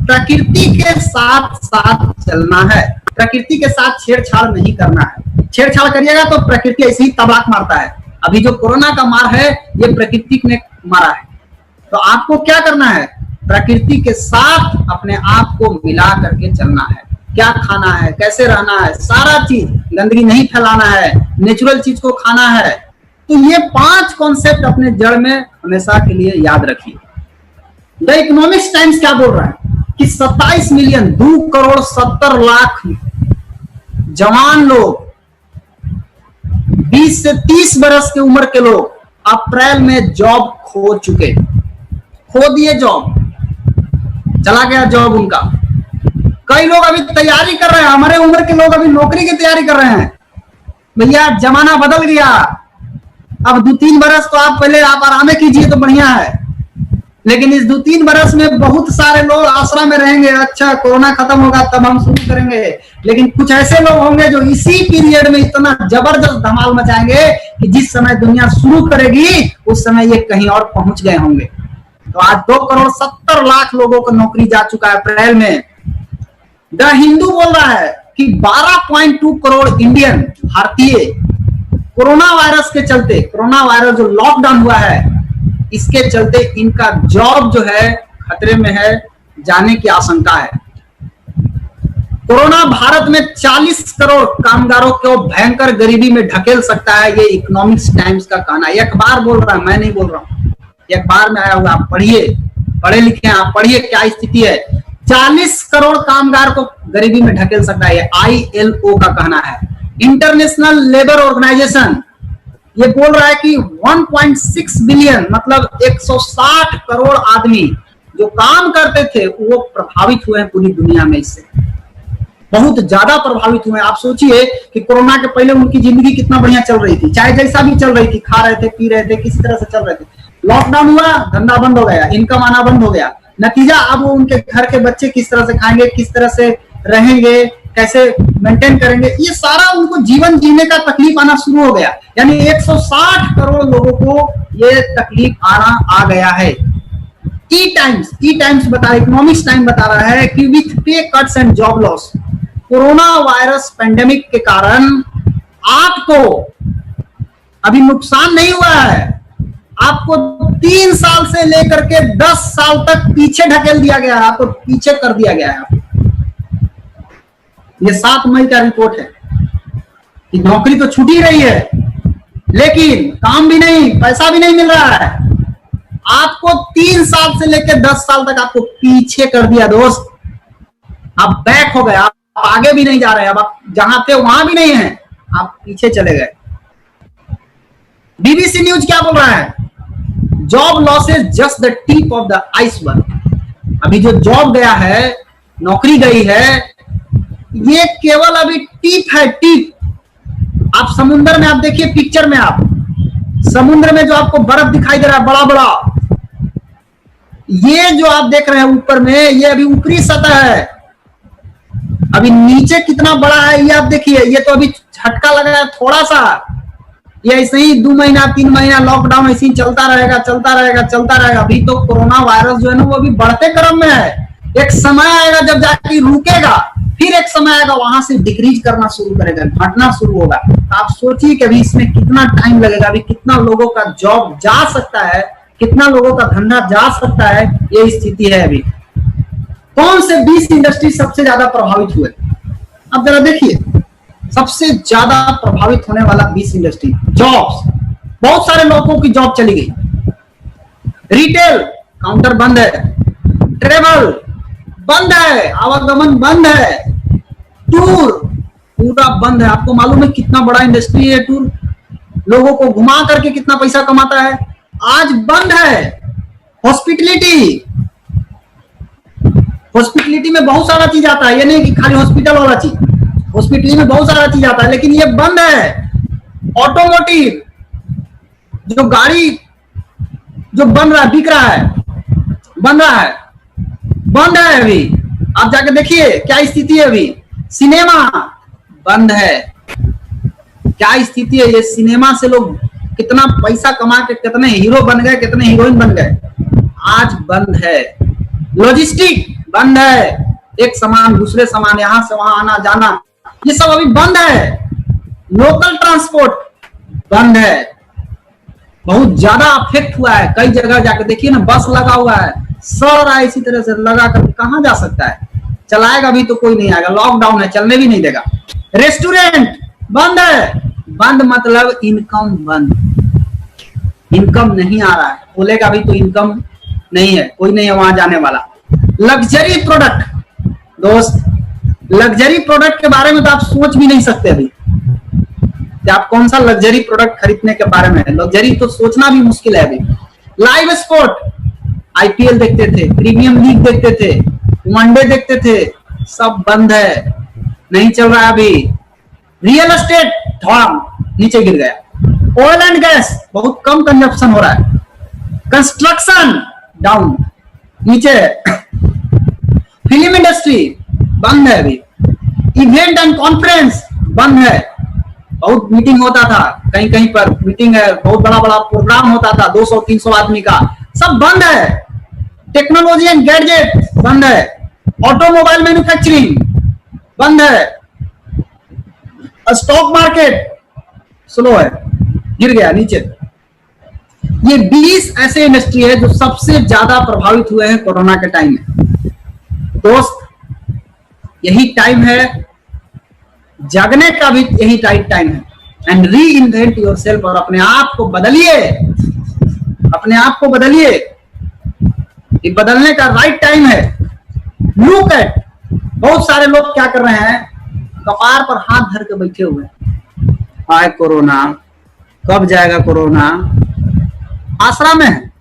प्रकृति के साथ साथ चलना है, प्रकृति के साथ छेड़छाड़ नहीं करना है। छेड़छाड़ करिएगा तो प्रकृति ऐसे ही तबाक मारता है। अभी जो कोरोना का मार है ये प्रकृति ने मारा है। तो आपको क्या करना है? प्रकृति के साथ अपने आप को मिला करके चलना है। क्या खाना है, कैसे रहना है, सारा चीज, गंदगी नहीं फैलाना है, नेचुरल चीज को खाना है। तो ये 5 कॉन्सेप्ट अपने जड़ में हमेशा के लिए याद रखिए। द इकोनॉमिक्स टाइम्स क्या बोल रहा है कि 27 मिलियन 2 करोड़ 70 लाख जवान लोग, 20 से 30 बरस की उम्र के लोग अप्रैल में जॉब खो चुके, खो दिए जॉब, चला गया जॉब उनका। कई लोग अभी तैयारी कर रहे हैं, हमारे उम्र के लोग अभी नौकरी की तैयारी कर रहे हैं। भैया जमाना बदल गया, अब 2-3 बरस तो आप पहले आप आराम कीजिए तो बढ़िया है, लेकिन इस 2-3 बरस में बहुत सारे लोग आश्रम में रहेंगे। अच्छा कोरोना खत्म होगा तब हम शुरू करेंगे, लेकिन कुछ ऐसे लोग होंगे जो इसी पीरियड में इतना जबरदस्त धमाल मचाएंगे कि जिस समय दुनिया शुरू करेगी उस समय ये कहीं और पहुंच गए होंगे। तो आज 2 करोड़ 70 लाख लोगों को नौकरी जा चुका है अप्रैल में। द हिंदू बोल रहा है कि 12.2 करोड़ इंडियन, भारतीय, कोरोना वायरस के चलते, कोरोना वायरस जो लॉकडाउन हुआ है इसके चलते इनका जॉब जो है खतरे में है, जाने की आशंका है। कोरोना भारत में 40 करोड़ कामगारों को भयंकर गरीबी में ढकेल सकता है, ये इकोनॉमिक्स टाइम्स का कहना है। अखबार बोल रहा है, मैं नहीं बोल रहा हूं, ये अखबार में आया हुआ, आप पढ़िए, पढ़े लिखे हैं आप, पढ़िए क्या स्थिति है। 40 करोड़ कामगार को गरीबी में ढकेल सकता है, ILO का कहना है। इंटरनेशनल लेबर ऑर्गेनाइजेशन ये बोल रहा है कि 1.6 बिलियन मतलब 160 करोड़ आदमी जो काम करते थे वो प्रभावित हुए हैं पूरी दुनिया में, इससे बहुत ज्यादा प्रभावित हुए हैं। आप सोचिए कि कोरोना के पहले उनकी जिंदगी कितना बढ़िया चल रही थी, चाहे जैसा भी चल रही थी, खा रहे थे, पी रहे थे, किसी तरह से चल रहे थे। लॉकडाउन हुआ, धंधा बंद हो गया, इनकम आना बंद हो गया। नतीजा अब वो उनके घर के बच्चे किस तरह से खाएंगे, किस तरह से रहेंगे, कैसे मेंटेन करेंगे, ये सारा उनको जीवन जीने का तकलीफ आना शुरू हो गया। यानी 160 करोड़ लोगों को ये तकलीफ आना आ गया है। ई टाइम्स बता, इकोनॉमिक्स टाइम बता रहा है कि विथ पे cuts and job loss, corona virus pandemic के कारण आपको अभी नुकसान नहीं हुआ है, आपको 3 साल से लेकर के 10 साल तक पीछे ढकेल दिया गया है, आपको पीछे कर दिया गया है। ये 7 मई का रिपोर्ट है कि नौकरी तो छूट ही रही है, लेकिन काम भी नहीं, पैसा भी नहीं मिल रहा है। आपको 3 साल से लेकर 10 साल तक आपको पीछे कर दिया दोस्त। आप बैक हो गए, आप आगे भी नहीं जा रहे, अब आप जहां थे वहां भी नहीं है, आप पीछे चले गए। BBC न्यूज क्या बोल रहा है? Job losses just the tip of the iceberg. अभी जो जॉब गया है, नौकरी गई है, ये केवल अभी टिप है, टिप। आप समुद्र में, आप देखिए पिक्चर में, आप समुद्र में जो आपको बर्फ दिखाई दे रहा है बड़ा बड़ा, ये जो आप देख रहे हैं ऊपर में, ये अभी ऊपरी सतह है। अभी नीचे कितना बड़ा है ये आप देखिए, ये तो अभी झटका लगा है थोड़ा सा। ये ऐसे ही 2 महीना 3 महीना लॉकडाउन ऐसे ही चलता रहेगा, चलता रहेगा, चलता रहेगा। अभी तो कोरोना वायरस जो है ना वो अभी बढ़ते क्रम में है। एक समय आएगा जब जाके रुकेगा, फिर एक समय आएगा वहां से डिक्रीज करना शुरू करेगा, घटना शुरू होगा। तो आप सोचिए कि अभी इसमें कितना टाइम लगेगा, अभी कितना लोगों का जॉब जा सकता है, कितना लोगों का धंधा जा सकता है, ये स्थिति है अभी। कौन से 20 इंडस्ट्री सबसे ज्यादा प्रभावित हुए? आप जरा देखिए, सबसे ज्यादा प्रभावित होने वाला 20 इंडस्ट्री। जॉब्स, बहुत सारे लोगों की जॉब चली गई। रिटेल, काउंटर बंद है। ट्रेवल बंद है, आवागमन बंद है। टूर पूरा बंद है। आपको मालूम है कितना बड़ा इंडस्ट्री है टूर, लोगों को घुमा करके कितना पैसा कमाता है, आज बंद है। हॉस्पिटलिटी, हॉस्पिटलिटी में बहुत सारा चीज आता है, ये नहीं कि खाली हॉस्पिटल वाला चीज, हॉस्पिटलिटी में बहुत सारा चीज आता है, लेकिन ये बंद है। ऑटोमोटिव, जो गाड़ी जो बन रहा है, बिक रहा है, बन रहा है, बंद है अभी। आप जाके देखिए क्या स्थिति है अभी। सिनेमा बंद है, क्या स्थिति है। ये सिनेमा से लोग कितना पैसा कमा के कितने हीरो बन गए, कितने हीरोइन बन गए, आज बंद है। लॉजिस्टिक बंद है, एक सामान दूसरे सामान यहां से वहां आना जाना, ये सब अभी बंद है। लोकल ट्रांसपोर्ट बंद है, बहुत ज्यादा अफेक्ट हुआ है। कई जगह जाके देखिए ना, बस लगा हुआ है, सारा इसी तरह से लगा कर कहां जा सकता है, चलाएगा भी तो कोई नहीं आएगा, लॉकडाउन है, चलने भी नहीं देगा। रेस्टोरेंट बंद है, बंद मतलब इनकम बंद, इनकम नहीं आ रहा है, खोलेगा भी तो इनकम नहीं है, कोई नहीं है वहां जाने वाला। लग्जरी प्रोडक्ट, दोस्त लग्जरी प्रोडक्ट के बारे में तो आप सोच भी नहीं सकते अभी कि आप कौन सा लग्जरी प्रोडक्ट खरीदने के बारे में, लग्जरी तो सोचना भी मुश्किल है अभी। लाइव स्पोर्ट, आईपीएल देखते थे, प्रीमियम लीग देखते थे, वनडे देखते थे, सब बंद है, नहीं चल रहा है अभी। रियल एस्टेट थोड़ा नीचे गिर गया। ऑयल एंड गैस बहुत कम कंजप्शन हो रहा है। कंस्ट्रक्शन डाउन, नीचे है। फिल्म इंडस्ट्री बंद है अभी। इवेंट एंड कॉन्फ्रेंस बंद है, बहुत मीटिंग होता था, कहीं कहीं पर मीटिंग है, बहुत बड़ा बड़ा प्रोग्राम होता था 200-300 आदमी का, सब बंद है। टेक्नोलॉजी एंड गैजेट बंद है। ऑटोमोबाइल मैन्युफैक्चरिंग बंद है। स्टॉक मार्केट स्लो है, गिर गया नीचे। ये 20 ऐसे इंडस्ट्री है जो सबसे ज्यादा प्रभावित हुए हैं कोरोना के टाइम में। दोस्त यही टाइम है, जागने का भी यही राइट टाइम है। And re invent your self, और अपने आप को बदलिए, अपने आप को बदलिए, ये बदलने का राइट टाइम है। लुक एट, बहुत सारे लोग क्या कर रहे हैं, कपार पर हाथ धर के बैठे हुए हैं, हाय कोरोना कब जाएगा, कोरोना आश्रम में है।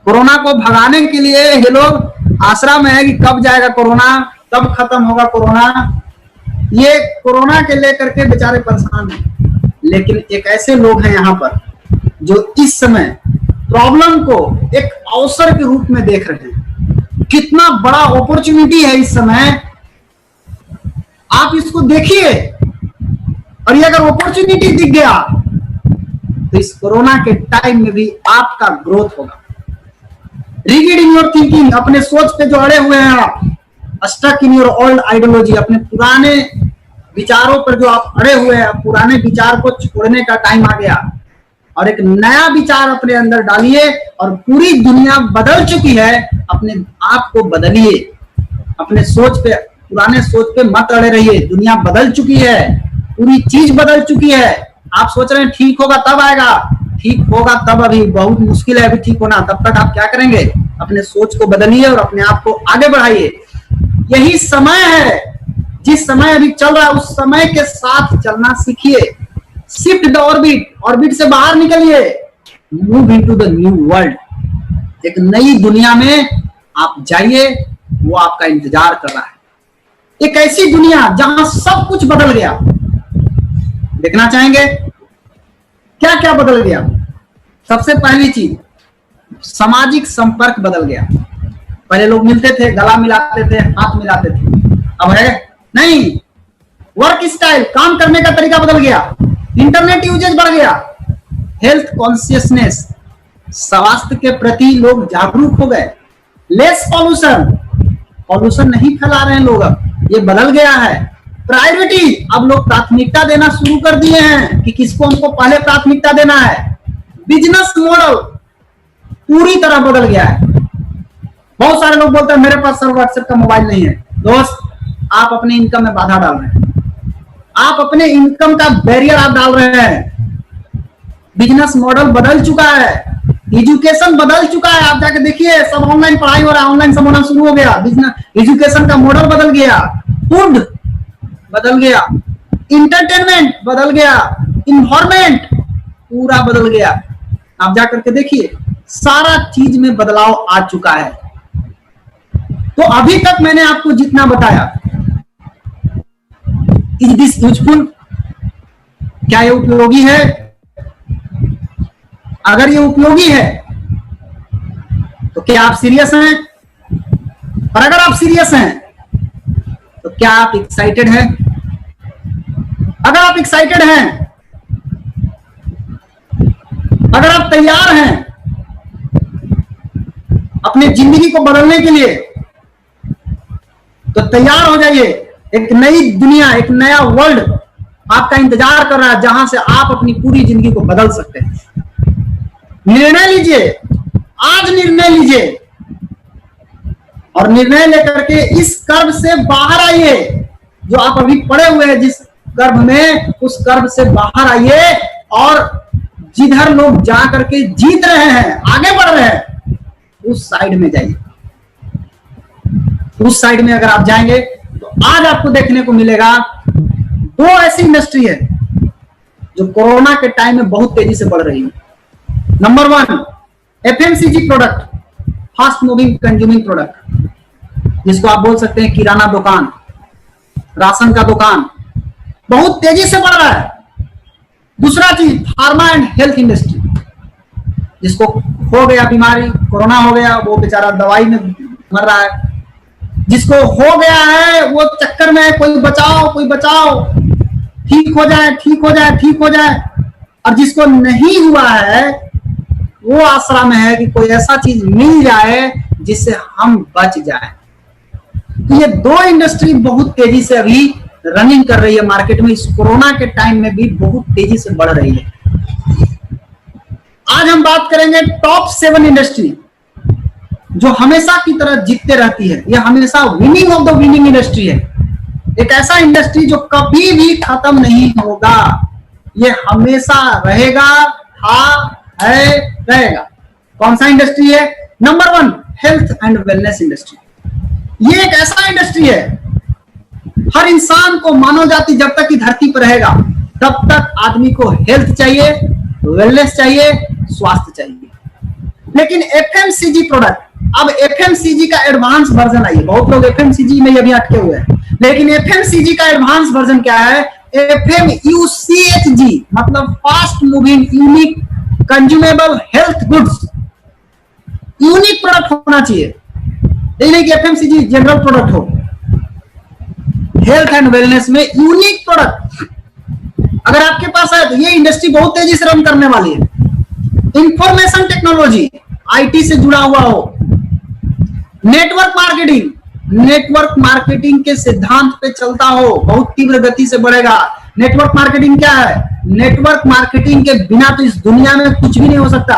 कोरोना को भगाने के लिए ये लोग आश्रम में है कि कब जाएगा कोरोना, कब खत्म होगा कोरोना। ये कोरोना के लेकर के बेचारे परेशान हैं, लेकिन एक ऐसे लोग हैं यहाँ पर जो इस समय प्रॉब्लम को एक अवसर के रूप में देख रहे हैं। कितना बड़ा अपॉर्चुनिटी है इस समय, आप इसको देखिए। और ये अगर अपॉर्चुनिटी दिख गया तो इस कोरोना के टाइम में भी आपका ग्रोथ होगा। रिगिड इन योर थिंकिंग, अपने सोच पे जो अड़े हुए हैं आप, stuck in your old ideology, अपने पुराने विचारों पर जो आप अड़े हुए हैं, पुराने विचार को छोड़ने का टाइम आ गया और एक नया विचार अपने अंदर डालिए। और पूरी दुनिया बदल चुकी है, अपने आप को बदलिए, अपने सोच पे, पुराने सोच पे मत अड़े रहिए। दुनिया बदल चुकी है, पूरी चीज बदल चुकी है। आप सोच रहे हैं ठीक होगा तब आएगा, ठीक होगा तब, अभी बहुत मुश्किल है अभी ठीक होना। तब तक आप क्या करेंगे, अपने सोच को बदलिए और अपने आप को आगे बढ़ाइए। यही समय है, जिस समय अभी चल रहा है उस समय के साथ चलना सीखिए। शिफ्ट द ऑर्बिट, ऑर्बिट से बाहर निकलिए, move into the new world. एक नई दुनिया में आप जाइए, वो आपका इंतजार कर रहा है। एक ऐसी दुनिया जहां सब कुछ बदल गया। देखना चाहेंगे क्या क्या बदल गया? सबसे पहली चीज, सामाजिक संपर्क बदल गया। पहले लोग मिलते थे, गला मिलाते थे, हाथ मिलाते थे, अब है नहीं। वर्क स्टाइल, काम करने का तरीका बदल गया। इंटरनेट यूजेज बढ़ गया। हेल्थ कॉन्शियसनेस, स्वास्थ्य के प्रति लोग जागरूक हो गए। लेस पॉल्यूशन, पॉल्यूशन नहीं फैला रहे हैं लोग, अब ये बदल गया है। प्रायोरिटी, अब लोग प्राथमिकता देना शुरू कर दिए हैं कि किसको हमको पहले प्राथमिकता देना है। बिजनेस मॉडल पूरी तरह बदल गया है। बहुत सारे लोग बोलते हैं मेरे पास सर व्हाट्सएप का मोबाइल नहीं है। दोस्त आप अपने इनकम में बाधा डाल रहे हैं, आप अपने इनकम का बैरियर आप डाल रहे हैं। बिजनेस मॉडल बदल चुका है, एजुकेशन बदल चुका है। आप जाके देखिए, सब ऑनलाइन पढ़ाई हो रहा है, ऑनलाइन सब होना शुरू हो गया। बिजनेस एजुकेशन का मॉडल बदल गया, फूड बदल गया, इंटरटेनमेंट बदल गया, इन्वायरमेंट पूरा बदल गया। आप जाकर के देखिए, सारा चीज में बदलाव आ चुका है। तो अभी तक मैंने आपको जितना बताया, इज दिस यूजफुल? क्या ये उपयोगी है? अगर ये उपयोगी है तो क्या आप सीरियस हैं? और अगर आप सीरियस हैं तो क्या आप एक्साइटेड हैं? अगर आप एक्साइटेड हैं, अगर आप तैयार हैं अपनी जिंदगी को बदलने के लिए, तो तैयार हो जाइए। एक नई दुनिया, एक नया वर्ल्ड आपका इंतजार कर रहा है, जहां से आप अपनी पूरी जिंदगी को बदल सकते हैं। निर्णय लीजिए, आज निर्णय लीजिए, और निर्णय लेकर के इस कर्व से बाहर आइए। जो आप अभी पड़े हुए हैं जिस कर्व में, उस कर्व से बाहर आइए, और जिधर लोग जा करके जीत रहे हैं, आगे बढ़ रहे हैं, उस साइड में जाइए। उस साइड में अगर आप जाएंगे तो आज आपको देखने को मिलेगा 2 ऐसी इंडस्ट्री है जो कोरोना के टाइम में बहुत तेजी से बढ़ रही है। Number 1, FMCG product, fast moving consuming product, जिसको आप बोल सकते हैं किराना दुकान, राशन का दुकान, बहुत तेजी से बढ़ रहा है। दूसरा चीज, फार्मा एंड हेल्थ इंडस्ट्री, जिसको हो गया बीमारी, कोरोना हो गया, वो बेचारा दवाई में मर रहा है। जिसको हो गया है वो चक्कर में है, कोई बचाओ, कोई बचाओ, ठीक हो जाए, ठीक हो जाए, ठीक हो जाए। और जिसको नहीं हुआ है वो आसरा में है कि कोई ऐसा चीज मिल जाए जिससे हम बच जाए। तो ये 2 इंडस्ट्री बहुत तेजी से अभी रनिंग कर रही है मार्केट में, इस कोरोना के टाइम में भी बहुत तेजी से बढ़ रही है। आज हम बात करेंगे टॉप 7 इंडस्ट्री जो हमेशा की तरह जीतते रहती है। यह हमेशा winning of the winning industry है। एक ऐसा इंडस्ट्री जो कभी भी खत्म नहीं होगा, यह हमेशा रहेगा, है, रहेगा। कौन सा इंडस्ट्री है? Number 1, health and wellness industry. ये एक ऐसा इंडस्ट्री है, हर इंसान को, मानव जाति जब तक की धरती पर रहेगा तब तक आदमी को हेल्थ चाहिए, वेलनेस चाहिए, स्वास्थ्य चाहिए। लेकिन एफएमसीजी प्रोडक्ट, अब एफएमसीजी का एडवांस वर्जन आई है। बहुत लोग एफएमसीजी में अभी अटके हुए हैं, लेकिन एफएमसीजी का एडवांस वर्जन क्या है? एफएमयूसीएचजी, मतलब fast moving unique consumable health goods. Unique product होना चाहिए, यही नहीं कि एफएमसीजी जनरल प्रोडक्ट हो। हेल्थ एंड वेलनेस में यूनिक प्रोडक्ट अगर आपके पास है तो ये इंडस्ट्री बहुत तेजी से रन करने वाली है। इंफॉर्मेशन टेक्नोलॉजी, आईटी से जुड़ा हुआ हो, नेटवर्क मार्केटिंग, नेटवर्क मार्केटिंग के सिद्धांत पे चलता हो, बहुत तीव्र गति से बढ़ेगा। नेटवर्क मार्केटिंग क्या है? नेटवर्क मार्केटिंग के बिना तो इस दुनिया में कुछ भी नहीं हो सकता।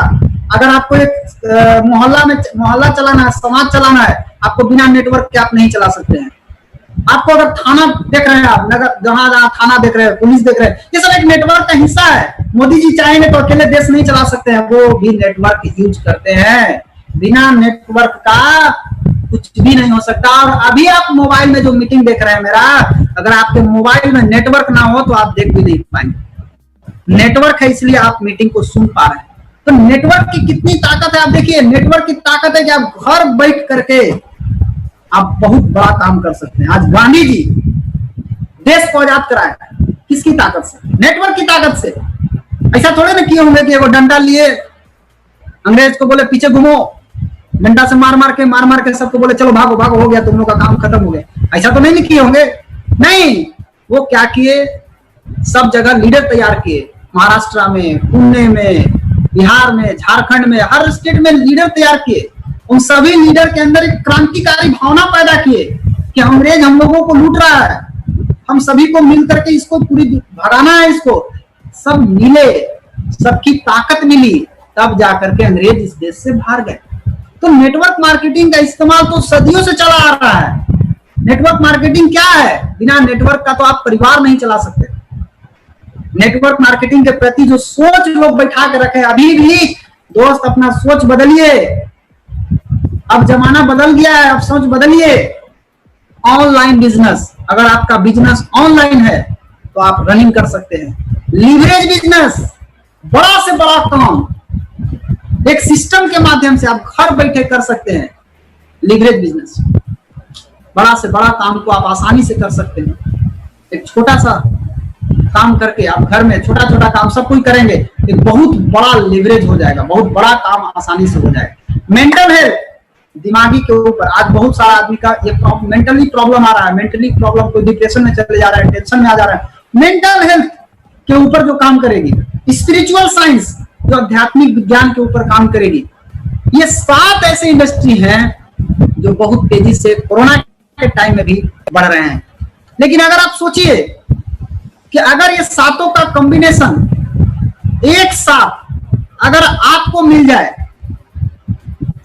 अगर आपको एक मोहल्ला चलाना है, समाज चलाना है, आपको बिना नेटवर्क के आप नहीं चला सकते हैं। आपको अगर थाना देख रहे हैं, आप नगर जहां थाना देख रहे हैं, पुलिस देख रहे हैं, ये सब एक नेटवर्क का हिस्सा है। मोदी जी चाहेंगे तो अकेले देश नहीं चला सकते हैं, वो भी नेटवर्क यूज करते हैं। बिना नेटवर्क का कुछ भी नहीं हो सकता। और अभी आप मोबाइल में जो मीटिंग देख रहे हैं मेरा, अगर आपके मोबाइल में नेटवर्क ना हो तो आप देख भी नहीं पाएंगे। नेटवर्क है इसलिए आप मीटिंग को सुन पा रहे हैं। तो नेटवर्क की कितनी ताकत है आप देखिए। नेटवर्क की ताकत है कि आप घर बैठ करके आप बहुत बड़ा काम कर सकते हैं। आज गांधी जी देश को आजाद कराया, किसकी ताकत से? नेटवर्क की ताकत से। ऐसा थोड़े ना किए होंगे कि वो डंडा लिए अंग्रेज को बोले पीछे घूमो, डंडा से मार मार के सबको बोले चलो भागो भागो, हो गया तुम लोग का काम खत्म हो गया। ऐसा तो नहीं किए होंगे। नहीं, वो क्या किए, सब जगह लीडर तैयार किए। महाराष्ट्र में, पुणे में, बिहार में, झारखंड में, हर स्टेट में लीडर तैयार किए। उन सभी लीडर के अंदर एक क्रांतिकारी भावना पैदा किए कि अंग्रेज हम लोगों को लूट रहा है, हम सभी को मिलकर के इसको पूरी भगाना है। इसको सब मिले, सबकी ताकत मिली, तब जाकर के अंग्रेज इस देश से भाग गए। तो नेटवर्क मार्केटिंग का इस्तेमाल तो सदियों से चला आ रहा है। नेटवर्क मार्केटिंग क्या है? बिना नेटवर्क का तो आप परिवार नहीं चला सकते। नेटवर्क मार्केटिंग के प्रति जो सोच लोग बैठा के रखे, अभी भी दोस्त अपना सोच बदलिए। अब जमाना बदल गया है, अब सोच बदलिए। ऑनलाइन बिजनेस, अगर आपका बिजनेस ऑनलाइन है तो आप रनिंग कर सकते हैं। लीवरेज बिजनेस, बड़ा से बड़ा काम एक सिस्टम के माध्यम से आप घर बैठे कर सकते हैं। लीवरेज बिजनेस, बड़ा से बड़ा काम को आप आसानी से कर सकते हैं। एक छोटा सा काम करके आप घर में छोटा छोटा काम सब कोई करेंगे, एक बहुत बड़ा लीवरेज हो जाएगा, बहुत बड़ा काम आसानी से हो जाएगा। मेंटल हेल्थ, दिमागी के ऊपर आज बहुत सारा आदमी का ये मेंटली प्रॉब्लम आ रहा है। मेंटली प्रॉब्लम, कोई डिप्रेशन में चले जा रहा है, टेंशन में आ जा रहा है। मेंटल हेल्थ के ऊपर जो काम करेगी, स्पिरिचुअल साइंस जो आध्यात्मिक विज्ञान के ऊपर काम करेगी, ये 7 ऐसे इंडस्ट्री हैं जो बहुत तेजी से कोरोना के टाइम में भी बढ़ रहे हैं। लेकिन अगर आप सोचिए कि अगर ये 7 का कॉम्बिनेशन एक साथ अगर आपको मिल जाए,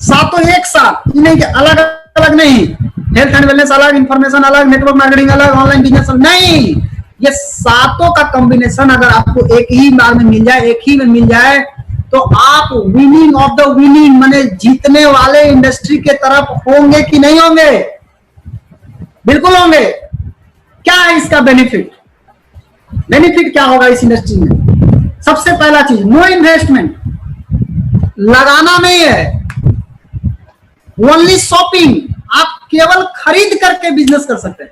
7 एक साथ, नहीं कि अलग अलग नहीं, हेल्थ एंड वेलनेस अलग, इंफॉर्मेशन अलग, नेटवर्क मार्केटिंग अलग, ऑनलाइन बिजनेस अलग, नहीं, ये 7 का कॉम्बिनेशन अगर आपको एक ही बार में मिल जाए, एक ही में मिल जाए, तो आप विनिंग ऑफ द विनिंग, माने जीतने वाले इंडस्ट्री के तरफ होंगे कि नहीं होंगे? बिल्कुल होंगे। क्या है इसका बेनिफिट? बेनिफिट क्या होगा इस इंडस्ट्री में? सबसे पहला चीज, नो इन्वेस्टमेंट, लगाना नहीं है, ओनली शॉपिंग। आप केवल खरीद करके बिजनेस कर सकते हैं।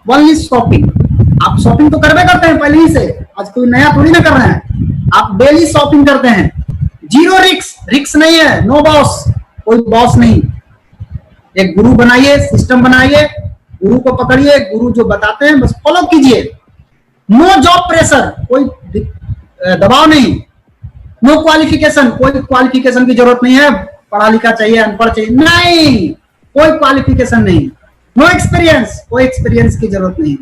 ओनली शॉपिंग, आप शॉपिंग तो करवे करते हैं पहले ही से, आज कोई नया थोड़ी ना कर रहे हैं, आप डेली शॉपिंग करते हैं। जीरो रिक्स नहीं है, नो बॉस, कोई बॉस नहीं। एक गुरु बनाइए, सिस्टम बनाइए, गुरु को पकड़िए, गुरु जो बताते हैं बस फॉलो कीजिए। नो जॉब प्रेशर, कोई दबाव नहीं। नो क्वालिफिकेशन, कोई क्वालिफिकेशन की जरूरत नहीं है, पढ़ा लिखा चाहिए, अनपढ़ चाहिए, नहीं, कोई क्वालिफिकेशन नहीं। नो एक्सपीरियंस, कोई एक्सपीरियंस की जरूरत नहीं।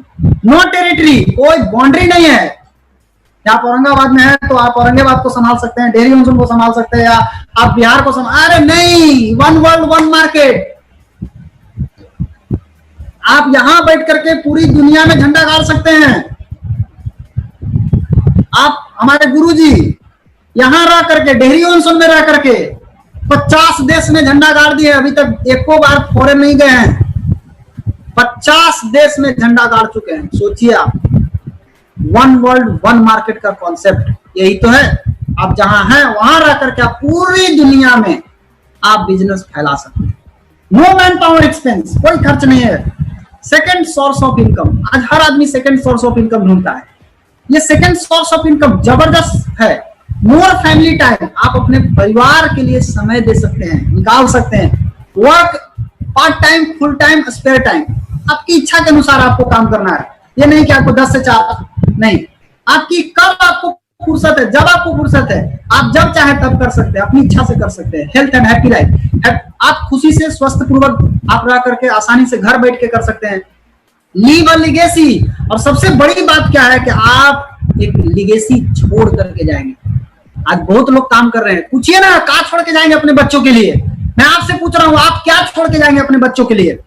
नो टेरिटरी, कोई बाउंड्री नहीं है। आप औरंगाबाद में है तो आप औरंगाबाद को संभाल सकते हैं, डेहरी को संभाल सकते हैं, या आप बिहार को संभाल, अरे नहीं, वन वर्ल्ड वन मार्केट। आप यहां बैठ करके पूरी दुनिया में झंडा गाड़ सकते हैं। आप हमारे गुरुजी यहां रह करके, डेहरी ऑनसन में रह करके 50 देश में झंडा गाड़ दिए, अभी तक एको बार फॉरेन नहीं गए हैं। 50 देश में झंडा गाड़ चुके हैं। सोचिए आप, वन वर्ल्ड वन मार्केट का कॉन्सेप्ट यही तो है। आप जहां हैं वहां रह करके आप पूरी दुनिया में आप बिजनेस फैला सकते हैं। नो मैन पावर एक्सपेंस, कोई खर्च नहीं है। सेकंड सोर्स ऑफ इनकम, आज हर आदमी सेकंड सोर्स ऑफ इनकम ढूंढता है। ये सेकंड सोर्स ऑफ इनकम जबरदस्त है। मोर फैमिली टाइम, आप अपने परिवार के लिए समय दे सकते हैं, निकाल सकते हैं। Work part time, full time, spare time, आपकी इच्छा के अनुसार आपको काम करना है। ये नहीं कि आपको 10 से 4, नहीं, आपकी कब आपको फुर्सत है, जब आपको फुर्सत है, आप जब चाहे तब कर सकते हैं, अपनी इच्छा से कर सकते हैं। हेल्थ एंड हैप्पी लाइफ, आप खुशी से स्वस्थ पूर्वक आप रह करके आसानी से घर बैठ के कर सकते हैं। लीव अ लिगेसी, और सबसे बड़ी बात क्या है कि आप एक लिगेसी छोड़ करके जाएंगे। आज बहुत लोग काम कर रहे हैं, पूछिए ना, क्या छोड़ के जाएंगे अपने बच्चों के लिए? मैं आपसे पूछ रहा हूं, आप क्या छोड़ के जाएंगे अपने बच्चों के लिए?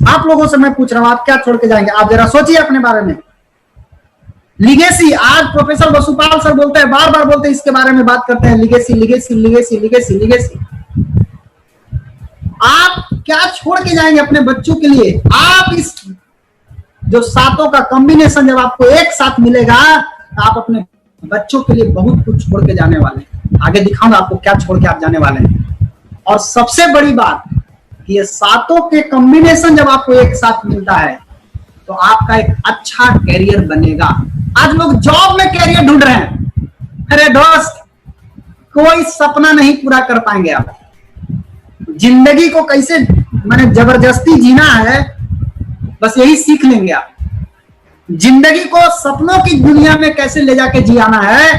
आप लोगों से मैं पूछ रहा हूं, आप क्या छोड़ के जाएंगे? आप जरा सोचिए अपने बारे में। लिगेसी, आज प्रोफेसर वसुपाल सर बोलते हैं, बार बार बोलते हैं, इसके बारे में बात करते हैं, legacy legacy legacy legacy legacy. आप क्या छोड़ के जाएंगे अपने बच्चों के लिए? आप इस जो 7 का कॉम्बिनेशन जब आपको एक साथ मिलेगा, तो आप अपने बच्चों के लिए बहुत कुछ छोड़ के जाने वाले हैं। आगे दिखाऊंगा आपको क्या छोड़ के आप जाने वाले हैं। और सबसे बड़ी बात कि ये 7 के कॉम्बिनेशन जब आपको एक साथ मिलता है तो आपका एक अच्छा कैरियर बनेगा। आज लोग जॉब में कैरियर ढूंढ रहे हैं, अरे दोस्त, कोई सपना नहीं पूरा कर पाएंगे आप। जिंदगी को कैसे माने जबरदस्ती जीना है, बस यही सीख लेंगे आप। जिंदगी को सपनों की दुनिया में कैसे ले जाके जियाना है,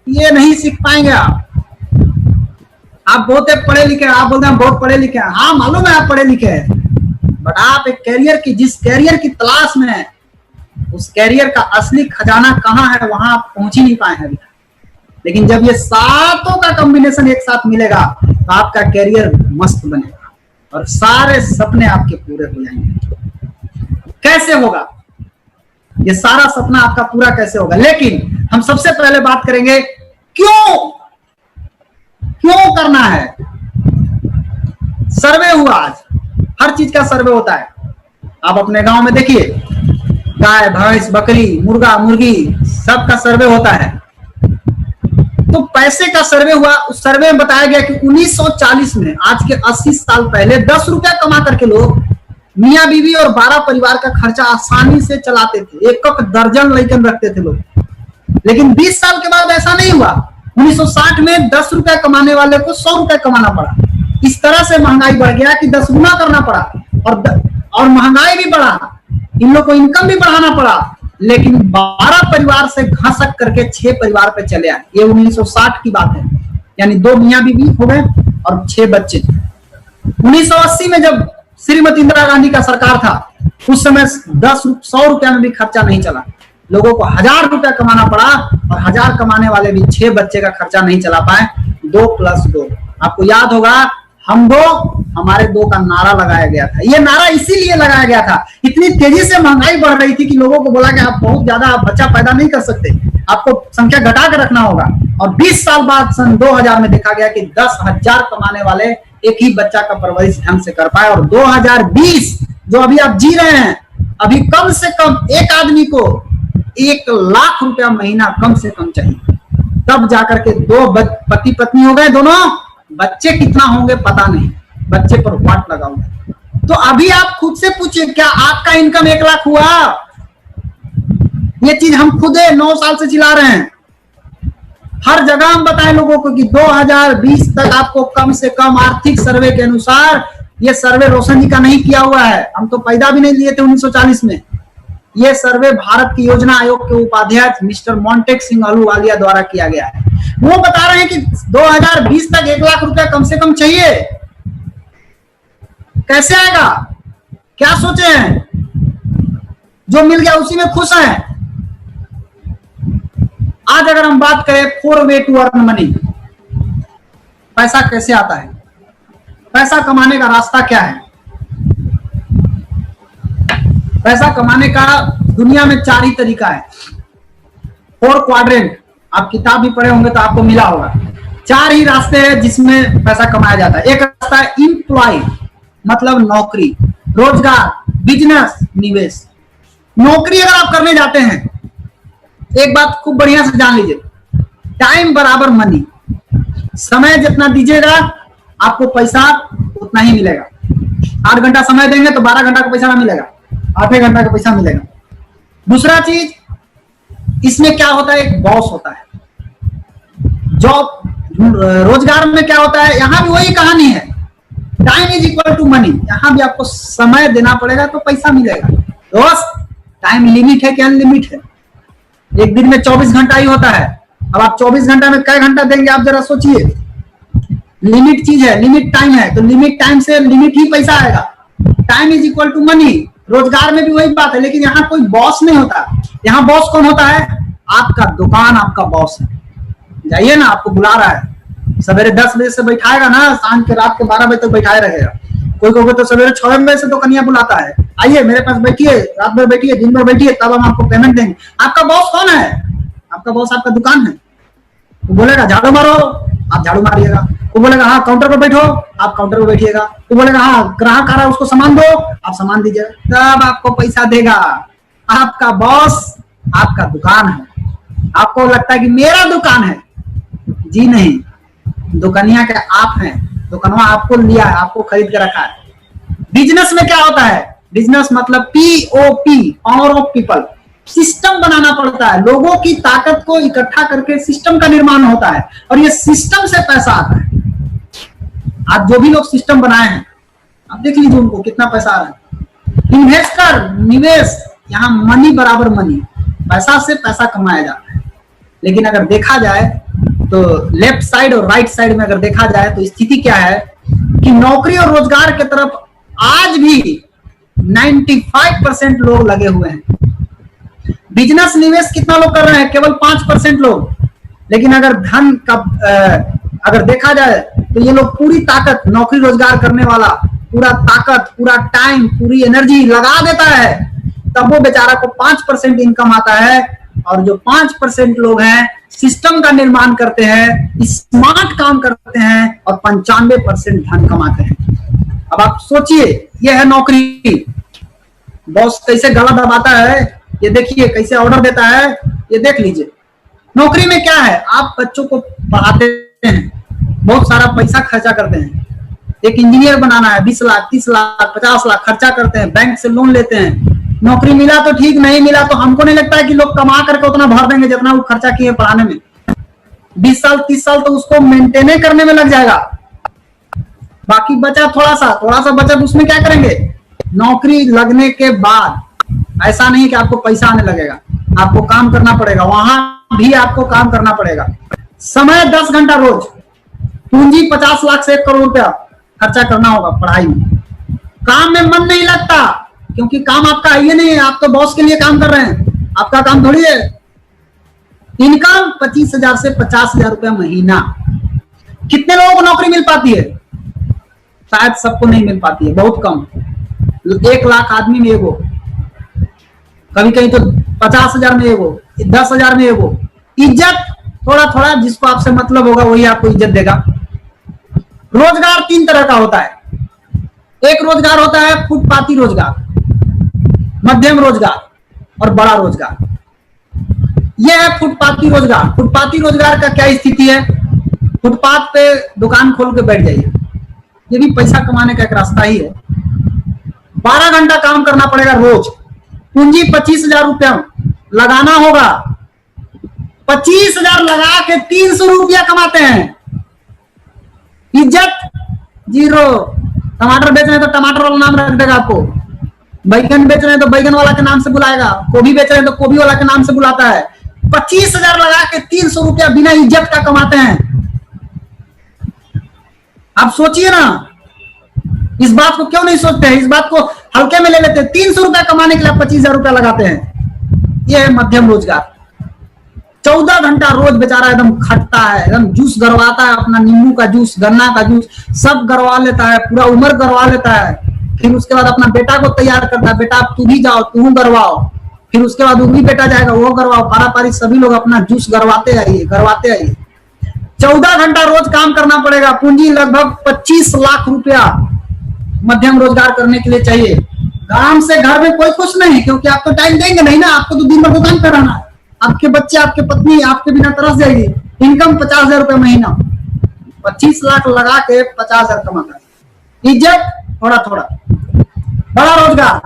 ये नहीं सीख पाएंगे आप। आप बहुत पढ़े लिखे हैं, आप बोलते हैं बहुत पढ़े लिखे हैं, हाँ मालूम है आप पढ़े लिखे हैं, बट आप एक कैरियर की, जिस कैरियर की तलाश में है, उस कैरियर का असली खजाना कहाँ है, वहां आप पहुंच ही नहीं पाए हैं अभी। लेकिन जब ये 7 का कॉम्बिनेशन एक साथ मिलेगा तो आपका कैरियर मस्त बनेगा। और सारे सपने आपके पूरे हो जाएंगे। कैसे होगा ये सारा सपना आपका पूरा, कैसे होगा? लेकिन हम सबसे पहले बात करेंगे क्यों करना है। सर्वे हुआ, आज हर चीज का सर्वे होता है। आप अपने गांव में देखिए, गाय भैंस बकरी मुर्गा मुर्गी सबका सर्वे होता है। तो पैसे का सर्वे हुआ, उस सर्वे में बताया गया कि 1940 में, आज के 80 साल पहले, 10 रुपया कमा करके लोग मियां बीवी और 12 परिवार का खर्चा आसानी से चलाते थे। एक दर्जन लड़कन रखते थे लोग। लेकिन 20 साल के बाद ऐसा नहीं हुआ। 1960 में 10 रुपया कमाने वाले को 100 रुपया कमाना पड़ा। इस तरह से महंगाई बढ़ गया कि 10 गुना करना पड़ा, और महंगाई भी बढ़ा, इन लोग को इनकम भी बढ़ाना पड़ा। लेकिन 12 परिवार से घसक करके 6 परिवार पे चले आए। ये 1960 की बात है, यानी 2 मियां बीवी हो गए और 6 बच्चे। 1980 में जब श्रीमती इंदिरा गांधी का सरकार था, उस समय 100 रुपया में भी खर्चा नहीं चला। लोगों को 1000 रुपया कमाना पड़ा, और 1000 कमाने वाले भी 6 बच्चे का खर्चा नहीं चला पाए। 2 + 2, आपको याद होगा, हम 2 हमारे 2 का नारा लगाया गया था। ये नारा इसीलिए लगाया गया था, इतनी तेजी से महंगाई बढ़ रही थी कि लोगों को बोला कि आप बहुत ज्यादा बच्चा पैदा नहीं कर सकते, आपको संख्या घटा कर रखना होगा। और 20 साल बाद सन 2000 में देखा गया कि 10,000 कमाने वाले एक ही बच्चा का परवरिश ढंग से कर पाए। और 2020 जो अभी आप जी रहे हैं, अभी कम से कम एक आदमी को 1 लाख रुपया महीना कम से कम चाहिए, तब जाकर के 2 पति पत्नी हो गए दोनों। बच्चे कितना होंगे पता नहीं, बच्चे पर वाट लगाओगे। तो अभी आप खुद से पूछिए, क्या आपका इनकम 1 लाख हुआ? ये चीज हम खुद 9 साल से चिल्ला रहे हैं। हर जगह हम बताएं लोगों को कि 2020 तक आपको कम से कम, आर्थिक सर्वे के अनुसार, ये सर्वे रोशन जी का नहीं किया हुआ है, हम तो पैदा भी नहीं लिए थे 1940 में। ये सर्वे भारत की योजना आयोग के उपाध्यक्ष मिस्टर मोंटेक सिंह अहलूवालिया द्वारा किया गया है। वो बता रहे हैं कि 2020 तक 1 लाख रुपया कम से कम चाहिए। कैसे आएगा? क्या सोचे हैं? जो मिल गया उसी में खुश हैं। आज अगर हम बात करें 4 वे टू अर्न मनी, पैसा कैसे आता है, पैसा कमाने का रास्ता क्या है? पैसा कमाने का दुनिया में 4 ही तरीका है। 4 क्वाड्रेंट, आप किताब भी पढ़े होंगे तो आपको मिला होगा। 4 ही रास्ते हैं जिसमें पैसा कमाया जाता है। एक रास्ता है एम्प्लॉय, मतलब नौकरी, रोजगार, बिजनेस, निवेश। नौकरी अगर आप करने जाते हैं, एक बात खूब बढ़िया से जान लीजिए, टाइम बराबर मनी। समय जितना दीजिएगा आपको पैसा उतना ही मिलेगा। 8 घंटा समय देंगे तो 12 घंटा का पैसा ना मिलेगा, 8 घंटा का पैसा मिलेगा। दूसरा चीज, इसमें क्या होता है, एक बॉस होता है। जॉब, रोजगार में क्या होता है, यहां भी वही कहानी है, time is equal to money. यहां भी आपको समय देना पड़ेगा तो पैसा मिलेगा। दोस्त, टाइम लिमिट है कि अनलिमिट है? एक दिन में 24 घंटा ही होता है। अब आप 24 घंटा में कई घंटा देंगे, आप जरा सोचिए। लिमिट चीज है, लिमिट टाइम है, तो लिमिट टाइम से लिमिट ही पैसा आएगा। Time is equal to money. रोजगार में भी वही बात है, लेकिन यहाँ कोई बॉस नहीं होता। यहाँ बॉस कौन होता है? आपका दुकान आपका बॉस है। जाइए ना, आपको बुला रहा है, सवेरे 10 बजे से बैठाएगा ना, शाम के रात के 12 बजे तक बैठाए रहेगा। कोई तो सवेरे 6 बजे से तो कन्या बुलाता है, आइए मेरे पास बैठिए, रात भर बैठिए, दिन भर बैठिए, तब हम आपको पेमेंट देंगे। आपका बॉस कौन है? आपका बॉस आपका दुकान है। वो बोलेगा झाड़ू मारो, आप झाड़ू मारिएगा। वो बोलेगा हाँ काउंटर पर बैठो, आप काउंटर पर बैठिएगा। वो बोलेगा हाँ ग्राहक आ रहा है उसको सामान दो, आप सामान दीजिएगा, तब आपको पैसा देगा। आपका बॉस आपका दुकान है। आपको लगता है कि मेरा दुकान है, जी नहीं, दुकानिया के आप हैं। दुकानवा आपको लिया है, आपको खरीद के रखा है। बिजनेस में क्या होता है? बिजनेस मतलब POP, power of people. System बनाना पड़ता है, लोगों की ताकत को इकट्ठा करके सिस्टम का निर्माण होता है, और ये सिस्टम से पैसा आता है। आज जो भी लोग सिस्टम बनाए हैं, आप देख लीजिए उनको कितना पैसा आ रहा है। इन्वेस्टर, निवेश, यहाँ मनी बराबर मनी, पैसा से पैसा कमाया जाता है। लेकिन अगर देखा जाए तो लेफ्ट साइड और राइट साइड में अगर देखा जाए तो स्थिति क्या है कि नौकरी और रोजगार की तरफ आज भी 95% लोग लगे हुए हैं। बिजनेस निवेश कितना लोग कर रहे हैं? केवल 5% लोग। लेकिन अगर धन का अगर देखा जाए तो ये लोग पूरी ताकत, नौकरी रोजगार करने वाला पूरा ताकत, पूरा टाइम, पूरी एनर्जी लगा देता है, तब वो बेचारा को 5% इनकम आता है। और जो 5% लोग हैं सिस्टम का निर्माण करते हैं, स्मार्ट काम करते हैं और 95% धन कमाते हैं। अब आप सोचिए, ये है नौकरी। बॉस कैसे गला दबाता है, ये देखिए, कैसे ऑर्डर देता है, ये देख लीजिए। नौकरी में क्या है, आप बच्चों को पढ़ाते हैं, बहुत सारा पैसा खर्चा करते हैं। एक इंजीनियर बनाना है, 20 लाख 30 लाख 50 लाख खर्चा करते हैं, बैंक से लोन लेते हैं। नौकरी मिला तो ठीक, नहीं मिला तो हमको नहीं लगता है कि लोग कमा करके उतना भर देंगे जितना वो खर्चा किए पढ़ाने में। 20 साल 30 साल तो उसको मेंटेन करने में लग जाएगा। बाकी बचा थोड़ा सा बचा, उसमें क्या करेंगे? नौकरी लगने के बाद ऐसा नहीं कि आपको पैसा आने लगेगा, आपको काम करना पड़ेगा, वहां भी आपको काम करना पड़ेगा। समय 10 घंटा रोज, पूंजी 50 लाख से 1 करोड़ रुपया खर्चा करना होगा पढ़ाई में। काम में मन नहीं लगता, क्योंकि काम आपका है ही नहीं है, आप तो बॉस के लिए काम कर रहे हैं, आपका काम थोड़ी है। इनकम 25,000 से 50,000 रुपया महीना। कितने लोगों को नौकरी मिल पाती है? शायद सबको नहीं मिल पाती है, बहुत कम। 1 लाख आदमी में एगो, कभी कहीं तो 50,000 में एगो, 10,000 में एगो। इज्जत थोड़ा थोड़ा, जिसको आपसे मतलब होगा वही आपको इज्जत देगा। रोजगार 3 तरह का होता है। एक रोजगार होता है फुटपाती रोजगार, मध्यम रोजगार और बड़ा रोजगार। यह है फुटपाती रोजगार। फुटपाती रोजगार का क्या स्थिति है? फुटपाथ पे दुकान खोल के बैठ जाइए, ये भी पैसा कमाने का एक रास्ता ही है। 12 घंटा काम करना पड़ेगा रोज, पूंजी 25,000 रुपया लगाना होगा। 25,000 लगा के 300 रुपया कमाते हैं। इज्जत 0। टमाटर बेच रहे हैं तो टमाटर वाला नाम रख देगा आपको, बैगन बेच रहे हैं तो बैगन वाला के नाम से बुलाएगा, गोभी बेच रहे हैं तो गोभी वाला के नाम से बुलाता है। 25,000 लगा के 300 रुपया बिना इज्जत का कमाते हैं। आप सोचिए ना, इस बात को क्यों नहीं सोचते हैं, इस बात को हल्के में ले लेते हैं। 300 रुपया कमाने के लिए 25,000 रुपया लगाते हैं। यह है मध्यम रोजगार। 14 घंटा रोज बेचारा एकदम खटता है, एकदम जूस गरवाता है, अपना नींबू का जूस, गन्ना का जूस सब गरवा लेता है, पूरा उम्र गरवा लेता है। फिर उसके बाद अपना बेटा को तैयार करता है, बेटा तू भी जाओ, तू गरवाओ। फिर उसके बाद वो भी बेटा जाएगा, वो गरवाओ, पारा सभी लोग अपना जूस गरवाते आइए, गरवाते आइए। 14 घंटा रोज काम करना पड़ेगा। पूंजी लगभग 25 लाख रुपया मध्यम रोजगार करने के लिए चाहिए। काम से घर में कोई खुश नहीं, क्योंकि आप तो टाइम देंगे नहीं ना, आपको तो दिन भर दुकान पे रहना है। आपके बच्चे, आपके पत्नी आपके बिना तरस जाएगी। इनकम 50,000 रुपया महीना, 25 लाख लगा के 50,000 कमाता है। इज्जत थोड़ा थोड़ा। बड़ा रोजगार,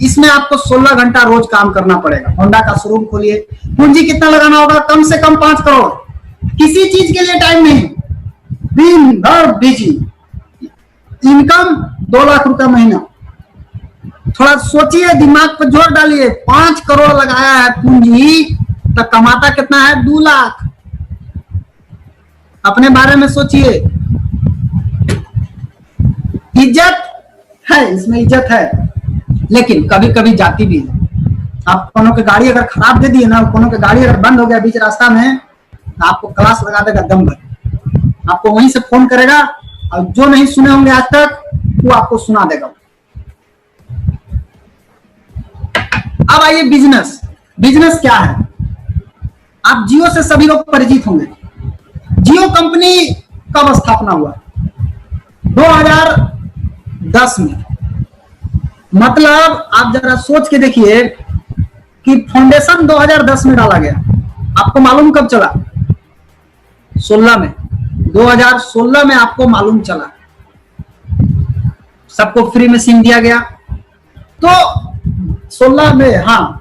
इसमें आपको 16 घंटा रोज काम करना पड़ेगा। होंडा का शोरूम खोलिए, पूंजी कितना लगाना होगा? कम से कम 5 करोड़। किसी चीज के लिए टाइम नहीं, दिन भर बिजी। इनकम 2 लाख रुपया महीना। थोड़ा सोचिए, दिमाग पर जोर डालिए। 5 करोड़ लगाया है पूंजी, तो कमाता कितना है? 2 लाख। अपने बारे में सोचिए। इज्जत है, इसमें इज्जत है, लेकिन कभी कभी जाती भी है। आप कोनो की गाड़ी अगर खराब दे दिए ना, कोनो की गाड़ी अगर बंद हो गया बीच रास्ता में, तो आपको क्लास लगा देगा दम भर। आपको वहीं से फोन करेगा, और जो नहीं सुने होंगे आज तक वो आपको सुना देगा। अब आइए बिजनेस। बिजनेस क्या है? आप जियो से सभी लोग परिचित होंगे। जियो कंपनी कब स्थापना हुआ? 2010 में। मतलब आप जरा सोच के देखिए कि फाउंडेशन 2010 में डाला गया। आपको मालूम कब चला? 16 में। 2016 में आपको मालूम चला। सबको फ्री में सिम दिया गया। तो 16 में, हाँ,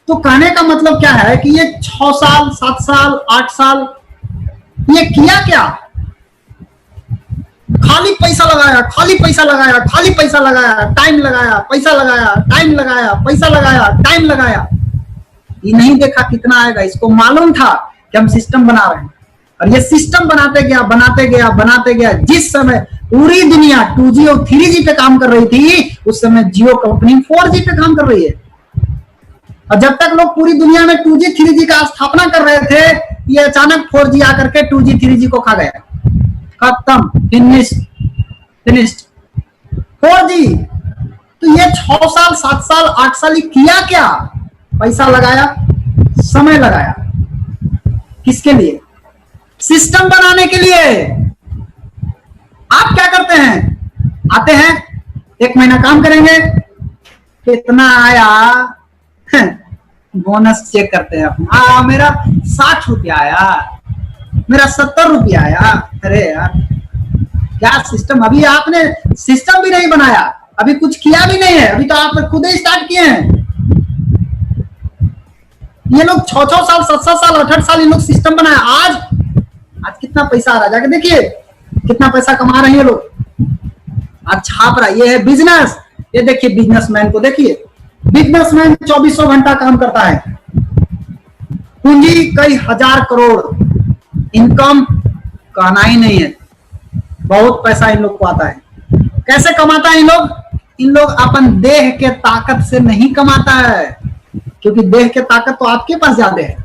तो कहने का मतलब क्या है कि ये 6 साल 7 साल 8 साल ये किया क्या? खाली पैसा लगाया, खाली पैसा लगाया, खाली पैसा लगाया, टाइम लगाया, पैसा लगाया, टाइम लगाया, पैसा लगाया, टाइम लगाया। ये नहीं देखा कितना आएगा। इसको मालूम था कि हम सिस्टम बना रहे हैं, और ये सिस्टम बनाते गया बनाते गया बनाते गया। जिस समय पूरी दुनिया 2G और 3G पे काम कर रही थी, उस समय जियो कंपनी 4G पे काम कर रही है। और जब तक लोग पूरी दुनिया में 2G 3G का स्थापना कर रहे थे, ये अचानक 4G आकर के 2G 3G को खा गया। खत्म, फिनिश्ड। 4G। तो ये 6 साल 7 साल 8 साल ही किया क्या? पैसा लगाया, समय लगाया, किसके लिए? सिस्टम बनाने के लिए। आप क्या करते हैं? आते हैं, 1 महीना काम करेंगे, कितना आया, बोनस चेक करते हैं अपना, मेरा 60 रुपया आया, मेरा 70 रुपया आया। अरे यार क्या सिस्टम, अभी आपने सिस्टम भी नहीं बनाया, अभी कुछ किया भी नहीं है, अभी तो आप खुद ही स्टार्ट किए हैं। ये लोग 6-6 साल 7-7 साल 8-8 साल इन लोग सिस्टम बनाया। आज कितना पैसा आ रहा है, जाके देखिए कितना पैसा कमा रहे हैं लोग। आज छाप रहा है, ये है बिजनेस। ये देखिए बिजनेसमैन को देखिए, बिजनेसमैन 2400 घंटा काम करता है, पूंजी कई हजार करोड़, इनकम कहना ही नहीं है, बहुत पैसा इन लोग को आता है। कैसे कमाता है इन लोग? इन लोग अपन देह के ताकत से नहीं कमाता है, क्योंकि देह के ताकत तो आपके पास ज्यादा है।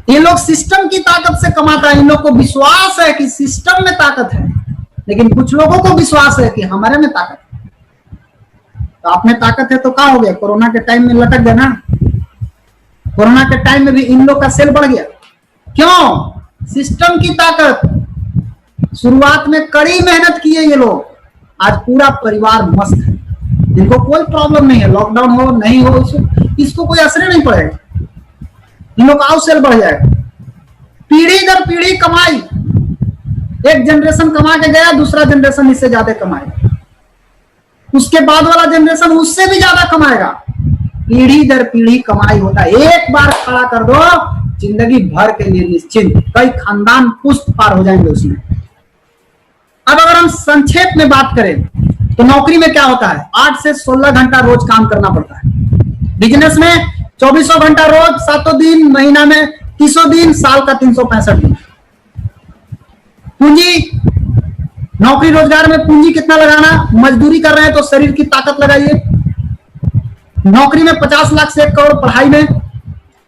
ये लोग सिस्टम की ताकत से कमाता है। इन लोग को विश्वास है कि सिस्टम में ताकत है, लेकिन कुछ लोगों को विश्वास है कि हमारे में ताकत है। तो आप में ताकत है तो क्या हो गया? कोरोना के टाइम में लटक गया ना। कोरोना के टाइम में भी इन लोग का सेल बढ़ गया। क्यों? सिस्टम की ताकत। शुरुआत में कड़ी मेहनत की है ये लोग, आज पूरा परिवार मस्त है, इनको कोई प्रॉब्लम नहीं है। लॉकडाउन हो नहीं हो इसको कोई असर नहीं पड़ेगा, इन लोग का सेल बढ़ जाएगा। पीढ़ी दर पीढ़ी कमाई, एक जनरेशन कमा के गया, दूसरा जनरेशन इससे ज्यादा कमाएगा, उसके बाद वाला जनरेशन उससे भी ज्यादा कमाएगा। पीढ़ी दर पीढ़ी कमाई होता है। एक बार खड़ा कर दो, जिंदगी भर के लिए निश्चिंत, कई खानदान पुष्ट पार हो जाएंगे उसमें। अब अगर हम संक्षेप में बात करें तो नौकरी में क्या होता है? 8 से 16 घंटा रोज काम करना पड़ता है। बिजनेस में 2400 घंटा रोज, 7 दिन, महीना में 300 दिन, साल का 365 दिन। पूंजी, नौकरी रोजगार में पूंजी कितना लगाना? मजदूरी कर रहे हैं तो शरीर की ताकत लगाइए। नौकरी में 50 लाख से 1 करोड़, पढ़ाई में,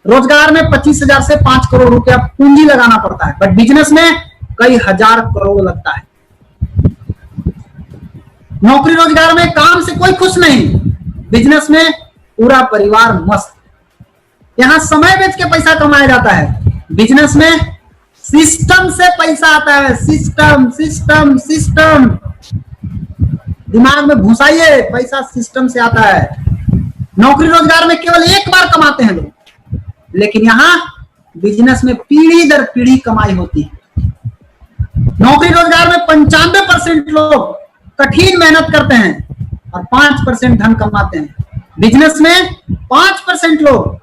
रोजगार में 25,000 से 5 करोड़ रुपया पूंजी लगाना पड़ता है। बट बिजनेस में कई हजार करोड़ लगता है। नौकरी रोजगार में काम से कोई खुश नहीं, बिजनेस में पूरा परिवार मस्त। यहां समय बेच के पैसा कमाया जाता है, बिजनेस में सिस्टम से पैसा आता है। सिस्टम सिस्टम सिस्टम, दिमाग में घुसाइए, पैसा सिस्टम से आता है। नौकरी रोजगार में केवल एक बार कमाते हैं लोग, लेकिन यहां बिजनेस में पीढ़ी दर पीढ़ी कमाई होती है। नौकरी रोजगार में 95% लोग कठिन मेहनत करते हैं और 5% धन कमाते हैं। बिजनेस में 5% लोग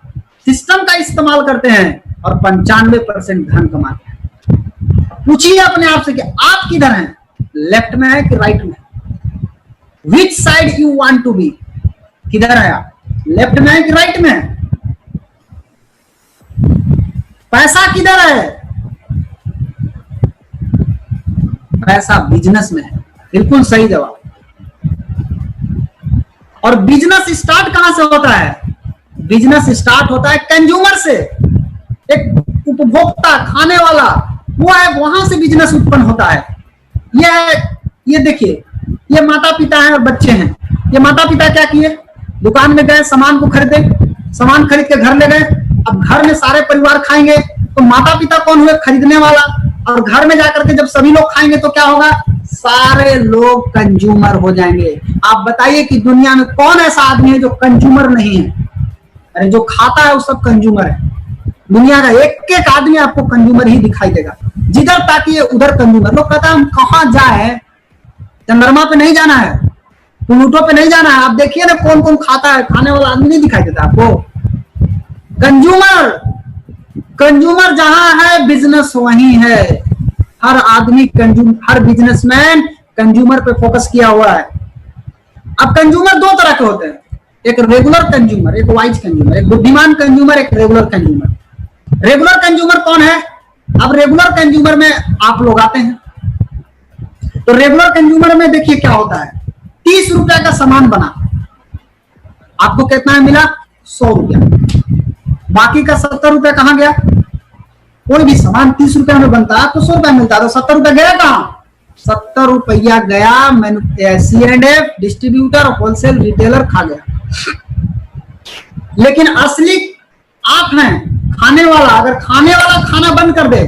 सिस्टम का इस्तेमाल करते हैं और 95% धन कमाते हैं। पूछिए अपने आप से कि आप किधर हैं, लेफ्ट में है कि राइट में? Which side you want to be? किधर है आप, लेफ्ट में है कि राइट में है? पैसा किधर है? पैसा बिजनेस में है। बिल्कुल सही जवाब। और बिजनेस स्टार्ट कहां से होता है? बिजनेस स्टार्ट होता है कंज्यूमर से। एक उपभोक्ता, खाने वाला वो है, वहां से बिजनेस उत्पन्न होता है। ये देखिए, ये माता पिता हैं और बच्चे हैं। ये माता पिता क्या किए? दुकान में गए, सामान को खरीदे, सामान खरीद के घर ले गए। अब घर में सारे परिवार खाएंगे तो माता पिता कौन हुए? खरीदने वाला। और घर में जाकर के जब सभी लोग खाएंगे तो क्या होगा? सारे लोग कंज्यूमर हो जाएंगे। आप बताइए कि दुनिया में कौन ऐसा आदमी है जो कंज्यूमर नहीं है? अरे जो खाता है वो सब कंज्यूमर है। दुनिया का एक एक आदमी आपको कंज्यूमर ही दिखाई देगा। जिधर ताकिए उधर कंज्यूमर। लोग कहता है हम कहां जाए, चंद्रमा पे नहीं जाना है, प्लूटो पे नहीं जाना है। आप देखिए ना कौन कौन खाता है, खाने वाला आदमी नहीं दिखाई देता आपको। कंज्यूमर, कंज्यूमर जहां है बिजनेस वहीं है। हर आदमी हर बिजनेसमैन कंज्यूमर पे फोकस किया हुआ है। अब कंज्यूमर 2 तरह के होते हैं, एक रेगुलर कंज्यूमर, एक वाइज कंज्यूमर, एक बुद्धिमान कंज्यूमर, एक रेगुलर कंज्यूमर। रेगुलर कंज्यूमर कौन है? अब रेगुलर कंज्यूमर में आप लोग आते हैं। तो रेगुलर कंज्यूमर में देखिए क्या होता है। 30 रुपया का सामान बना, आपको कितना मिला? 100 रुपया। बाकी का 70 रुपया कहां गया? कोई भी सामान 30 रुपया में बनता है, आपको 100 रुपया मिलता है, तो 70 रुपया गया कहां? 70 रुपया गया, C&F डिस्ट्रीब्यूटर होलसेल रिटेलर खा गया। लेकिन असली आप हैं खाने वाला, अगर खाने वाला खाना बंद कर दे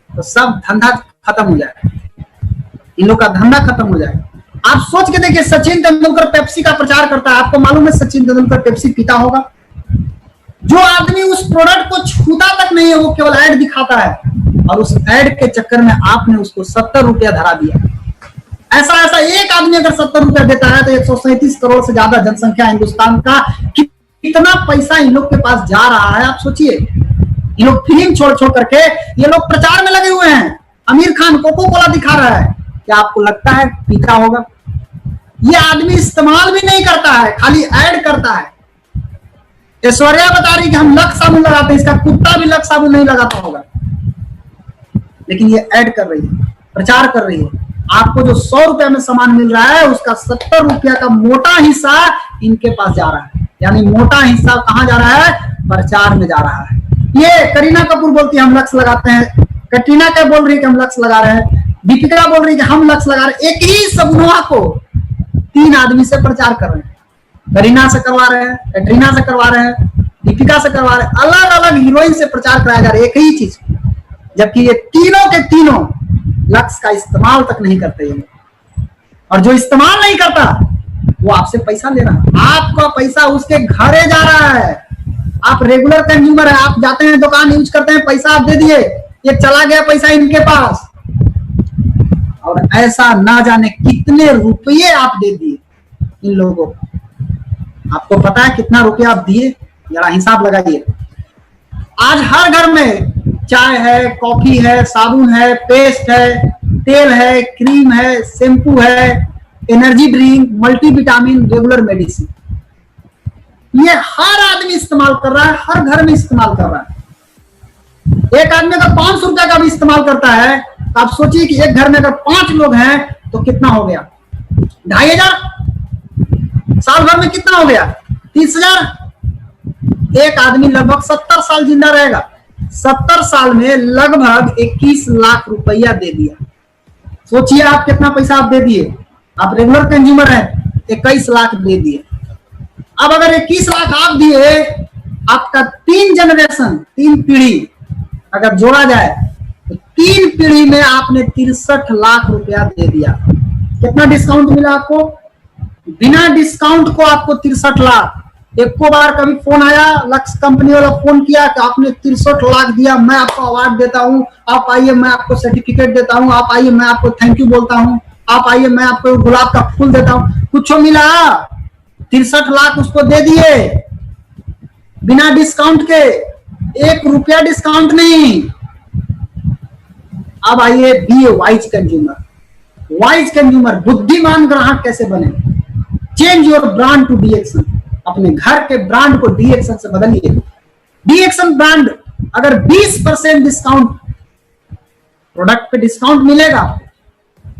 तो सब धंधा खत्म हो जाएगा, इन लोग का धंधा खत्म हो जाएगा। आप सोच के देखिए, सचिन तेंदुलकर पेप्सी का प्रचार करता है, आपको मालूम है सचिन तेंदुलकर पेप्सी पीता होगा? जो आदमी उस प्रोडक्ट को छूता तक नहीं है, वो केवल ऐड दिखाता है, और उस ऐड के चक्कर में आपने उसको 70 रुपया धरा दिया। ऐसा एक आदमी अगर 70 रुपया देता है तो 137 करोड़ से ज्यादा जनसंख्या हिंदुस्तान का, कितना पैसा इन लोग के पास जा रहा है, आप सोचिए। ये लोग फिल्म छोड़ छोड़ करके ये लोग प्रचार में लगे हुए हैं। आमिर खान कोको कोला दिखा रहा है, क्या आपको लगता है पीता होगा? ये आदमी इस्तेमाल भी नहीं करता है, खाली ऐड करता है। ऐश्वर्या बता रही कि हम लक्स साबुन लगाते हैं, इसका कुत्ता भी लक्स साबुन नहीं लगाता होगा, लेकिन ये ऐड कर रही है, प्रचार कर रही है। आपको जो 100 रुपया में सामान मिल रहा है, उसका 70 रुपया का मोटा हिस्सा इनके पास जा रहा है। यानी मोटा हिस्सा कहां जा रहा है? प्रचार में जा रहा है। ये करीना कपूर बोलती है हम लक्स लगाते हैं, कटरीना कैफ बोल रही है कि हम लक्स लगा रहे हैं, दीपिका बोल रही है कि हम लक्स लगा रहे हैं। एक ही साबुनवा को 3 आदमी से प्रचार कर रहे हैं। करीना से करवा रहे हैं, कटरीना से करवा रहे हैं, दीपिका से करवा रहे हैं, अलग अलग हीरोइन से प्रचार कराया जा रहा है एक ही चीज, जबकि ये तीनों के तीनों लक्स का इस्तेमाल तक नहीं करते हैं। और जो इस्तेमाल नहीं करता वो आपसे पैसा ले रहा है, आपका पैसा उसके घरे जा रहा है। आप रेगुलर कंज्यूमर है, आप जाते हैं दुकान, यूज करते हैं, पैसा आप दे दिए, ये चला गया पैसा इनके पास, और ऐसा ना जाने कितने रुपये आप दे दिए इन लोगों को। आपको पता है कितना रुपया आप दिए? जरा हिसाब लगाइए। आज हर घर में चाय है, कॉफी है, साबुन है, पेस्ट है, तेल है, क्रीम है, शैम्पू है, energy drink, multivitamin, regular medicine, ये हर आदमी इस्तेमाल कर रहा है, हर घर में इस्तेमाल कर रहा है। एक आदमी अगर 500 रुपया का भी इस्तेमाल करता है तो आप सोचिए कि एक घर में अगर 5 लोग हैं तो कितना हो गया? 2500। साल भर में कितना हो गया? 30,000। एक आदमी लगभग 70 साल जिंदा रहेगा, 70 साल में लगभग 21 लाख रुपया दे दिया। सोचिए आप कितना पैसा आप दे दिए। आप रेगुलर कंज्यूमर हैं, 21 लाख दे दिए। अब अगर 21 लाख आप दिए, आपका 3 जनरेशन, 3 पीढ़ी अगर जोड़ा जाए तो 3 पीढ़ी में आपने 63 लाख रुपया दे दिया। कितना डिस्काउंट मिला आपको? बिना डिस्काउंट को आपको 63 लाख। एक को बार कभी फोन आया, लक्स कंपनी वाला फोन किया कि आपने 63 लाख दिया, मैं आपको अवार्ड देता हूं, आप आइए मैं आपको सर्टिफिकेट देता हूं, आप आइए मैं आपको थैंक यू बोलता हूं, आप आइए मैं आपको गुलाब का फूल देता हूं? कुछ मिला? 63 लाख उसको दे दिए बिना डिस्काउंट के, 1 रुपया डिस्काउंट नहीं। अब आइए be a wise consumer. Wise consumer, बुद्धिमान ग्राहक कैसे बने? Change your brand to DXN. अपने घर के ब्रांड को डीएक्सन से बदलिए। डीएक्सन ब्रांड अगर 20% डिस्काउंट, प्रोडक्ट पे डिस्काउंट मिलेगा,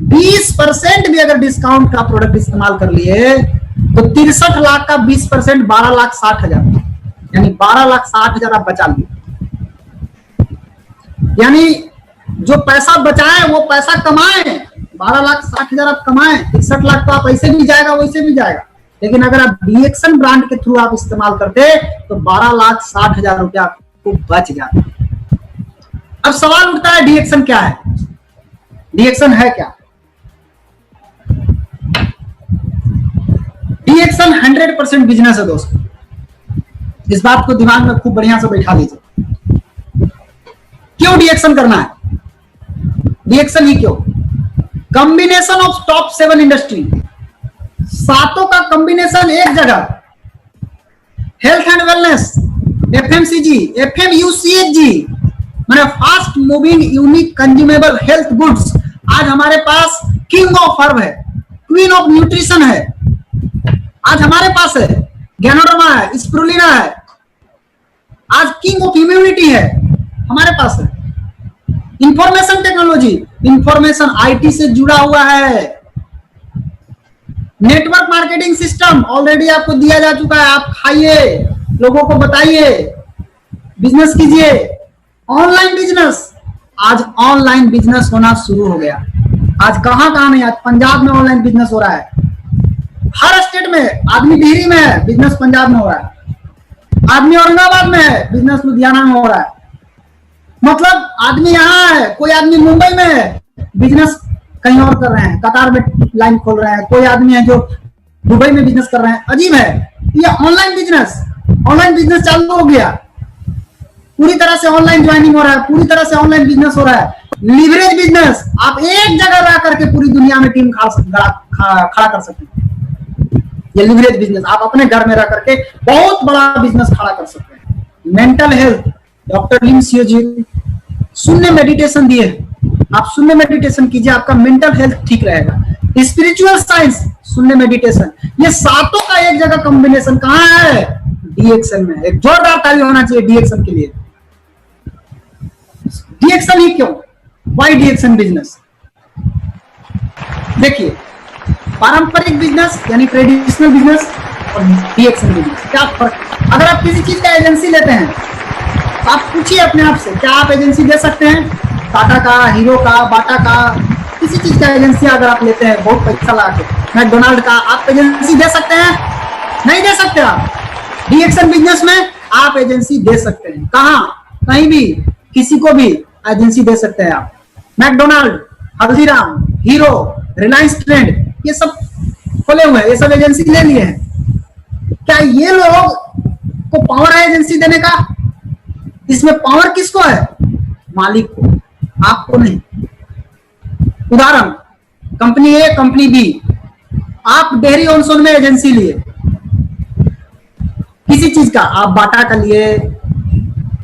20% भी अगर डिस्काउंट का प्रोडक्ट इस्तेमाल कर लिए तो 63 लाख का 20% 12,60,000, यानी 12,60,000 आप बचा लिए। यानी जो पैसा बचाए वो पैसा कमाए, 12,60,000 आप कमाए, 61 लाख तो आप ऐसे भी जाएगा वैसे भी जाएगा। लेकिन अगर आप डीएक्सन ब्रांड के थ्रू आप इस्तेमाल करते तो 12,60,000 रुपया आपको बच जाता। अब सवाल उठता है डीएक्सन क्या है? डीएक्सन है क्या? डीएक्सन 100% बिजनेस है दोस्तों। इस बात को दिमाग में खूब बढ़िया से बैठा लीजिए। क्यों डीएक्सन करना है? डीएक्सन ही क्यों? कॉम्बिनेशन ऑफ टॉप 7 इंडस्ट्री, 7 का कॉम्बिनेशन एक जगह। हेल्थ एंड वेलनेस, एफएमसीजी, एफएमयूसीएचजी, माने fast moving unique consumable health goods. आज हमारे पास किंग ऑफ हर्ब है, क्वीन ऑफ न्यूट्रिशन है, आज हमारे पास है, गैनोडर्मा है, स्प्रुलिना है, आज किंग ऑफ इम्यूनिटी है हमारे पास है। इंफॉर्मेशन टेक्नोलॉजी, इंफॉर्मेशन आईटी से जुड़ा हुआ है। नेटवर्क मार्केटिंग सिस्टम ऑलरेडी आपको दिया जा चुका है, आप खाइए, लोगों को बताइए, बिजनेस कीजिए। ऑनलाइन बिजनेस, आज ऑनलाइन बिजनेस होना शुरू हो गया। आज कहां कहां नहीं, आज पंजाब में ऑनलाइन बिजनेस हो रहा है, हर स्टेट में। आदमी डिहरी में है, बिजनेस पंजाब में हो रहा है, आदमी औरंगाबाद में है, बिजनेस लुधियाना में हो रहा है। मतलब आदमी यहाँ है, कोई आदमी मुंबई में है, बिजनेस कहीं और कर रहे हैं, कतार में लाइन खोल रहे हैं, कोई आदमी है जो दुबई में बिजनेस कर रहे हैं। अजीब है, ये ऑनलाइन बिजनेस चालू हो गया, पूरी तरह से ऑनलाइन ज्वाइनिंग हो रहा है, पूरी तरह से ऑनलाइन बिजनेस हो रहा है। लीवरेज बिजनेस, आप एक जगह रह करके पूरी दुनिया में टीम खड़ा कर सकते हैं। ये लीवरेज बिजनेस, आप अपने घर में रह करके बहुत बड़ा बिजनेस खड़ा कर सकते हैं। मेंटल हेल्थ, डॉक्टर लिम सियोजिन शून्य मेडिटेशन दिए, आप शून्य मेडिटेशन कीजिए, आपका मेंटल हेल्थ ठीक रहेगा। स्पिरिचुअल साइंस, शून्य मेडिटेशन, ये सातों का एक जगह कॉम्बिनेशन कहां है? डीएक्सन में। एक जोरदार ताली होना चाहिए डीएक्सन के लिए। डीएक्सन ही क्यों? Why DXN business? देखिए, पारंपरिक बिजनेस यानी ट्रेडिशनल बिजनेस और डीएक्सन बिजनेस क्या फर्क? अगर आप किसी चीज का एजेंसी लेते हैं, आप पूछिए अपने आप से, क्या आप एजेंसी दे सकते हैं? टाटा का, हीरो का, बाटा का, किसी चीज का एजेंसी अगर आप लेते हैं बहुत पैसा लगा के, मैकडोनाल्ड का, आप एजेंसी दे सकते हैं? नहीं दे सकते। आप डीएक्सन बिजनेस में आप एजेंसी दे सकते हैं। कहां? कहीं भी, किसी को भी एजेंसी दे सकते हैं आप। मैकडोनाल्ड, हल्दीराम, हीरो, रिलायंस ट्रेंड, ये सब खोले हुए हैं, ये सब एजेंसी ले लिए हैं। क्या ये लोग को पावर है एजेंसी देने का? इसमें पावर किसको है? मालिक को, आपको नहीं। उदाहरण, कंपनी ए, कंपनी बी, आप डेयरी ऑनसोन में एजेंसी लिए किसी चीज का, आप बाटा का लिए,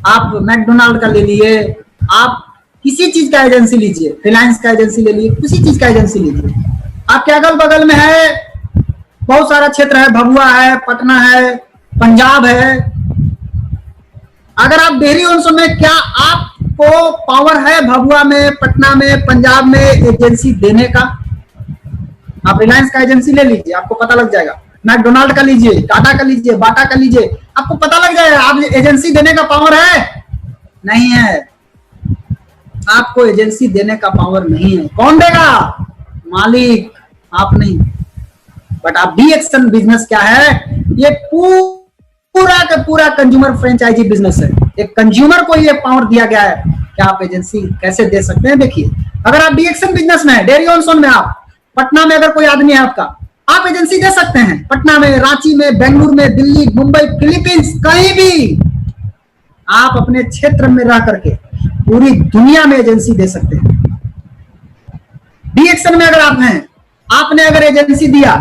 आप मैकडोनाल्ड का ले लिए, आप किसी चीज का एजेंसी लीजिए, रिलायंस का एजेंसी ले लिए, किसी चीज का एजेंसी लीजिए। आपके अगल बगल में है बहुत सारा क्षेत्र है, भभुआ है, पटना है, पंजाब है। अगर आप डेयरी ऑनसोन में, क्या आपको पावर है भभुआ में, पटना में, पंजाब में एजेंसी देने का? आप रिलायंस का एजेंसी ले लीजिए, आपको पता लग जाएगा। मैकडोनाल्ड का लीजिए, टाटा का लीजिए, बाटा का लीजिए, आपको पता लग जाएगा। आप एजेंसी देने का पावर है? नहीं है, आपको एजेंसी देने का पावर नहीं है। कौन देगा? मालिक, आप नहीं। बट आप डीएक्सन बिजनेस क्या है? ये पूरा का पूरा कंज्यूमर फ्रेंचाइजी बिजनेस है। एक कंज्यूमर को ये पावर दिया गया है कि आप एजेंसी कैसे दे सकते हैं। देखिए, अगर आप डीएक्सन बिजनेस में है, डेयरी ऑनसोन में, आप पटना में अगर कोई आदमी है आपका, आप एजेंसी दे सकते हैं। पटना में, रांची में, बेंगलुरु में, दिल्ली, मुंबई, फिलीपींस, कहीं भी आप अपने क्षेत्र में रह करके पूरी दुनिया में एजेंसी दे सकते हैं। डीएक्सन में अगर आप हैं, आपने अगर एजेंसी दिया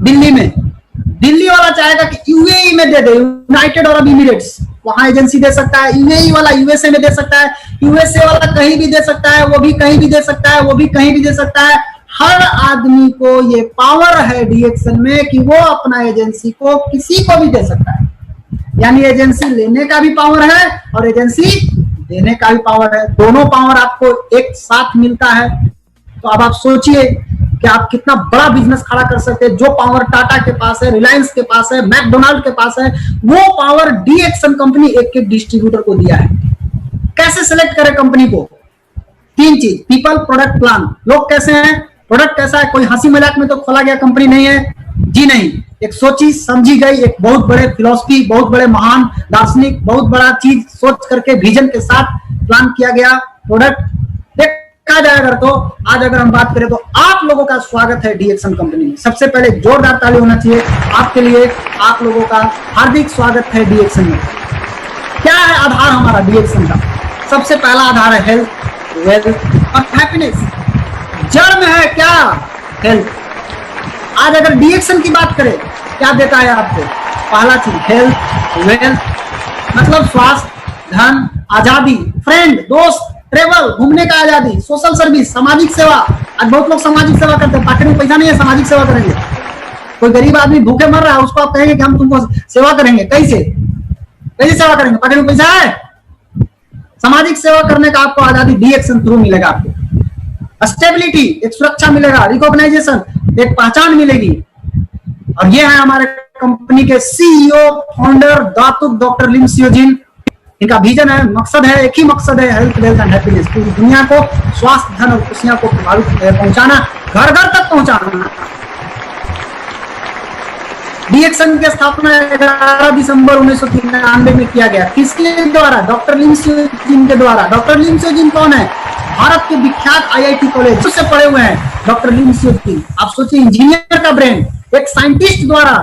दिल्ली में, दिल्ली वाला चाहेगा कि यूएई में दे दे, यूनाइटेड अरब इमिरेट्स, वहां एजेंसी दे सकता है। यूएई वाला यूएसए में दे सकता है, यूएसए वाला कहीं भी दे सकता है, वो भी कहीं भी दे सकता है, वो भी कहीं भी दे सकता है। हर आदमी को ये पावर है डीएक्सन में कि वो अपना एजेंसी को किसी को भी दे सकता है। यानी एजेंसी लेने का भी पावर है और एजेंसी देने का भी पावर है। दोनों पावर आपको एक साथ मिलता है। तो अब आप सोचिए कि आप कितना बड़ा बिजनेस खड़ा कर सकते हैं। जो पावर टाटा के पास है, रिलायंस के पास है, मैकडोनाल्ड के पास है, वो पावर डीएक्सन कंपनी एक एक डिस्ट्रीब्यूटर को दिया है। कैसे सिलेक्ट करें कंपनी को? 3 चीज, पीपल, प्रोडक्ट, प्लान। लोग कैसे हैं, प्रोडक्ट कैसा है? कोई हंसी मजाक में तो खोला गया कंपनी नहीं है जी, नहीं। एक सोची समझी गई, एक बहुत बड़े फिलॉसफी, बहुत बड़े महान दार्शनिक, बहुत बड़ा चीज सोच करके विजन के साथ प्लान किया गया प्रोडक्ट। देखा जाए अगर तो आज अगर हम बात करें तो आप लोगों का स्वागत है डीएक्सन कंपनी में। सबसे पहले जोरदार ताली होना चाहिए आपके लिए। आप लोगों का हार्दिक स्वागत है डीएक्सन में। क्या है आधार हमारा डीएक्सन का? सबसे पहला आधार है हेल्थ, वेल्थ और हैप्पीनेस। जड़ में है क्या? हेल्थ। आज अगर डीएक्सन की बात करें, क्या देता है आपको? पहला चीज हेल्थ, वेल्थ मतलब स्वास्थ्य, धन, आजादी, फ्रेंड, दोस्त, ट्रेवल, घूमने का आजादी, सोशल सर्विस, सामाजिक सेवा। आज बहुत लोग सामाजिक सेवा करते हैं, पॉकेट में पैसा नहीं है, सामाजिक सेवा करेंगे। कोई गरीब आदमी भूखे मर रहा है, उसको आप कहेंगे कि हम तुमको सेवा करेंगे, कैसे कैसे सेवा करेंगे? पॉकेट में पैसा है? सामाजिक सेवा करने का आपको आजादी डीएक्सन थ्रू मिलेगा। आपको स्टेबिलिटी, एक सुरक्षा मिलेगा, रिकॉग्नाइजेशन, एक पहचान मिलेगी। और ये है हमारे कंपनी के सीईओ फाउंडर दातुक डॉक्टर लिम सियोजिन। इनका विजन है, मकसद है, एक ही मकसद है, हेल्थ वेल्थ एंड हैप्पीनेस, पूरी दुनिया को स्वास्थ्य, धन और खुशियां को पहुंचाना, घर घर तक पहुंचाना। डीएक्सन की स्थापना 11 दिसंबर 1993 में किया गया। किसके द्वारा? डॉक्टर लिन सियोजिन के द्वारा। डॉक्टर लिन सियोजिन कौन है? भारत के विख्यात आईआईटी कॉलेज से पढ़े हुए हैं डॉक्टर लिन सियोजिन। आप सोचिए, इंजीनियर का ब्रेन एक साइंटिस्ट द्वारा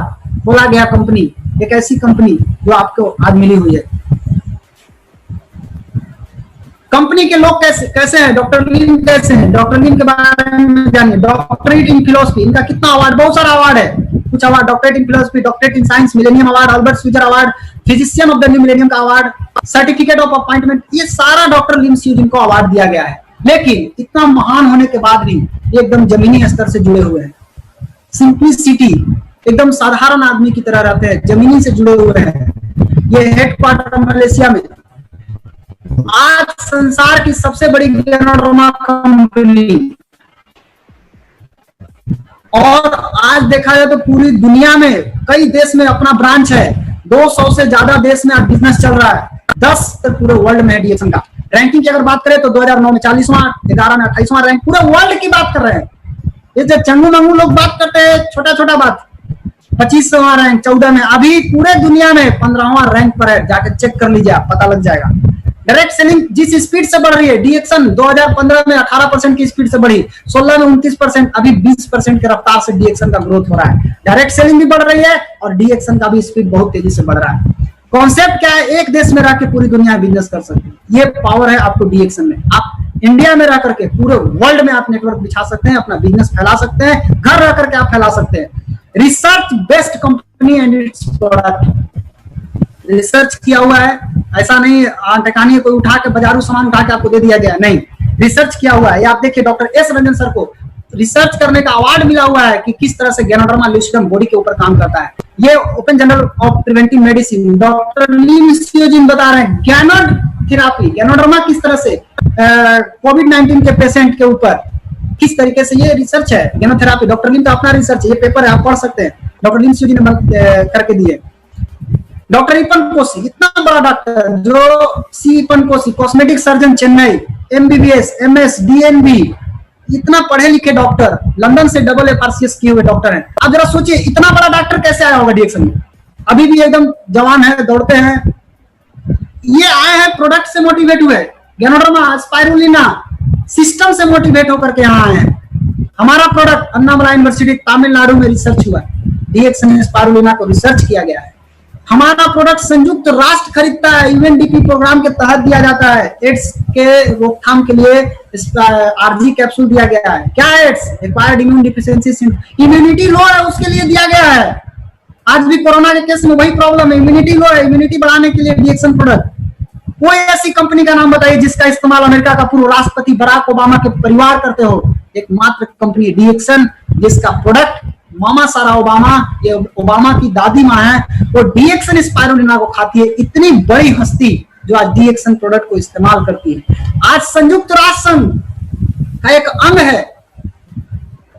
खोला गया कंपनी, एक ऐसी कंपनी जो आपको आज मिली हुई है। कंपनी के लोग कैसे हैं? डॉक्टर लिन कैसे हैं? डॉक्टर लिन के बारे में जानिए। डॉक्टरेट इन फिलोसफी, इनका कितना अवार्ड, बहुत सारा अवार्ड है, कुछ award, doctorate in philosophy, doctorate in science, millennium award, Albert स्वीजर award, physician of the new millennium का अवार्ड, सर्टिफिकेट ऑफ अपॉइंटमेंट, ये सारा डॉक्टर लिन सियोजिन को अवार्ड दिया गया है। लेकिन इतना महान होने के बाद भी ये एकदम जमीनी स्तर से जुड़े हुए हैं, सिंप्लिसिटी, एकदम साधारण आदमी की तरह रहते हैं, जमीनी से जुड़े हुए हैं। ये हेडक्वार्टर मलेशिया में। आज संसार की सबसे बड़ी गैनोडर्मा कंपनी, और आज देखा जाए तो पूरी दुनिया में कई देश में अपना ब्रांच है, 200 से ज्यादा देश में आज बिजनेस चल रहा है, 10 पूरे वर्ल्ड में है डीएक्सन का। रैंकिंग की अगर बात करें तो 2009 में 40वां, 11 में 28वां रैंक, पूरे वर्ल्ड की बात कर रहे हैं। ये जो चंगू मंगू लोग बात करते हैं छोटा छोटा बात, 25वां रैंक, 14 में, अभी पूरे दुनिया में 15वां रैंक पर है, जाकर चेक कर लीजिए, आप पता लग जाएगा। डायरेक्ट सेलिंग जिस स्पीड से बढ़ रही है, डीएक्सन 2015 में 18% की स्पीड से बढ़ी, 16 में 29%, अभी 20% के रफ्तार से डीएक्सन का ग्रोथ हो रहा है। डायरेक्ट सेलिंग भी बढ़ रही है और डीएक्सन का भी स्पीड बहुत तेजी से बढ़ रहा है। कॉन्सेप्ट क्या है? एक देश में रह के पूरी दुनिया में बिजनेस कर सकते हैं, ये पावर है आपको डीएक्सन में। आप इंडिया में रह करके पूरे वर्ल्ड में आप नेटवर्क बिछा सकते हैं, अपना बिजनेस फैला सकते हैं, घर रह करके आप फैला सकते हैं। Research based company and it's product, research किया हुआ है, ऐसा नहीं टकानी कोई उठा के बाजारू सामान उठा के आपको दे दिया गया, नहीं, रिसर्च किया हुआ है। ये आप देखिए, डॉक्टर एस रंजन सर को रिसर्च करने का अवार्ड मिला हुआ है कि किस तरह से गैनोडर्मा लुसिडम बॉडी के ऊपर काम करता है। ये Open Journal of Preventive Medicine, doctor Lin Xiaojin बता रहे हैं गैनोड थेरापी, गैनोडर्मा किस तरह से कोविड-19 के पेशेंट के ऊपर किस तरीके से, ये रिसर्च है गैनोथेरापी। डॉक्टर लिन का अपना रिसर्च है, ये पेपर है, आप पढ़ सकते हैं, डॉक्टर लिन सियोजिन ने करके दिए। डॉक्टर इपन कोशी, इतना बड़ा डॉक्टर, जो C Eapen Koshy, cosmetic surgeon Chennai, MBBS, MS, DNB, इतना पढ़े लिखे डॉक्टर, लंदन से डबल FRCS किए हुए डॉक्टर हैं। आप जरा सोचिए, इतना बड़ा डॉक्टर कैसे आया होगा डीएक्सन में? अभी भी एकदम जवान है, दौड़ते हैं। ये आए हैं प्रोडक्ट से मोटिवेट हुए, गैनोडर्मा, स्पाइरुलिना सिस्टम से मोटिवेट होकर के यहाँ आए हैं। हमारा प्रोडक्ट अन्नामला यूनिवर्सिटी तमिलनाडु में रिसर्च हुआ है, डीएक्सन स्पाइरुलिना को रिसर्च किया गया है। हमारा प्रोडक्ट संयुक्त राष्ट्र खरीदता है, यूएनडीपी प्रोग्राम के तहत दिया जाता है। एड्स के रोकथाम के लिए आरजी कैप्सूल दिया गया है। क्या AIDS? Acquired immune deficiency syndrome, immunity low है उसके लिए दिया गया है। आज भी कोरोना के केस में वही प्रॉब्लम है, इम्यूनिटी लो है, इम्यूनिटी बढ़ाने के लिए डीएक्सन प्रोडक्ट। कोई ऐसी कंपनी का नाम बताइए जिसका इस्तेमाल अमेरिका का पूर्व राष्ट्रपति बराक ओबामा के परिवार करते हो। एकमात्र कंपनी डीएक्सन, जिसका प्रोडक्ट मामा सारा ओबामा, ये ओबामा की दादी माँ है, वो डीएक्सन स्पाइरुलिना को खाती है। इतनी बड़ी हस्ती जो आज डीएक्सन प्रोडक्ट को इस्तेमाल करती है। आज संयुक्त राष्ट्र संघ का एक अंग है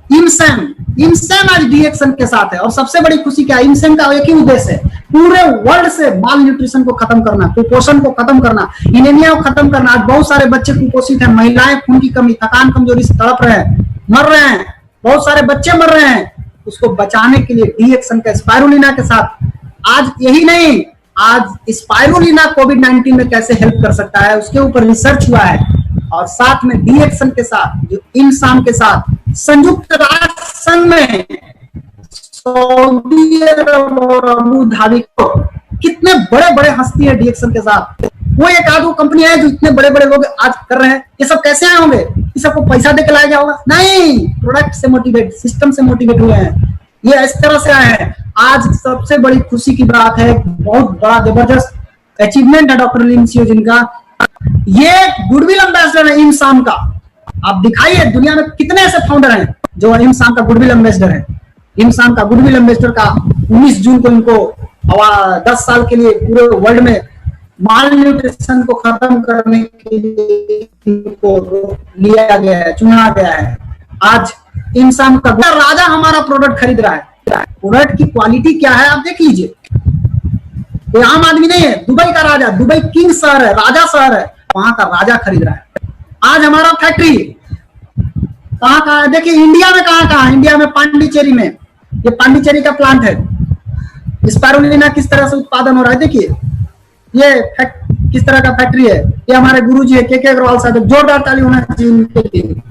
इमसैम, इमसैम आज डीएक्सन के साथ है। और सबसे बड़ी खुशी क्या है, इमसैम का एक ही उद्देश्य है, पूरे वर्ल्ड से माल न्यूट्रिशन को खत्म करना, कुपोषण को खत्म करना, एनीमिया को खत्म करना। आज बहुत सारे बच्चे कुपोषित हैं, महिलाएं खून की कमी, थकान, कमजोरी से तड़प रहे हैं, मर रहे हैं, बहुत सारे बच्चे मर रहे हैं। उसको बचाने के लिए डीएक्सन का स्पाइरुलिना के साथ, आज यही नहीं, आज स्पाइरुलिना कोविड-19 में कैसे हेल्प कर सकता है उसके ऊपर रिसर्च हुआ है। और साथ में डीएक्सन के साथ, जो इमसाम के साथ, संयुक्त राष्ट्र संघ में सऊदी अरब और अबू धाबी को, कितने बड़े बड़े हस्ती है डीएक्सन के साथ। वो एक आध कंपनी है जो इतने बड़े बड़े लोग आज कर रहे हैं। ये सब कैसे आए होंगे? ये सबको पैसा दे के लाया गया होगा? नहीं, प्रोडक्ट से मोटिवेट, सिस्टम से मोटिवेट हुए हैं, ये इस तरह से आए हैं। आज सबसे बड़ी खुशी की बात है, बहुत बड़ा जबरदस्त अचीवमेंट है डॉक्टर लिन सियोजिन का। ये गुडविल एम्बेसडर है इमसाम का। आप दिखाइए दुनिया में कितने ऐसे फाउंडर हैं जो इमसाम का गुडविल एम्बेसडर है। इमसाम का गुडविल एम्बेसडर का 19 जून को इनको 10 साल के लिए पूरे वर्ल्ड में माल न्यूट्रिशन को खत्म करने के लिए इनको लिया गया है, चुना गया है। आज इमसाम का राजा हमारा प्रोडक्ट खरीद रहा है। प्रोडक्ट की क्वालिटी क्या है आप देख लीजिए। कोई आम आदमी नहीं है। दुबई का राजा, दुबई किंग शहर है, राजा शहर है, वहां का राजा खरीद रहा है। आज हमारा फैक्ट्री कहाँ कहाँ है देखिए, इंडिया में कहाँ, इंडिया में पांडिचेरी में, ये पांडिचेरी का प्लांट है। स्पाइरुलिना किस तरह से उत्पादन हो रहा है देखिए, ये किस तरह का फैक्ट्री है। ये हमारे गुरुजी है के अग्रवाल साहब, जोरदार ताली होना चाहिए इनके लिए।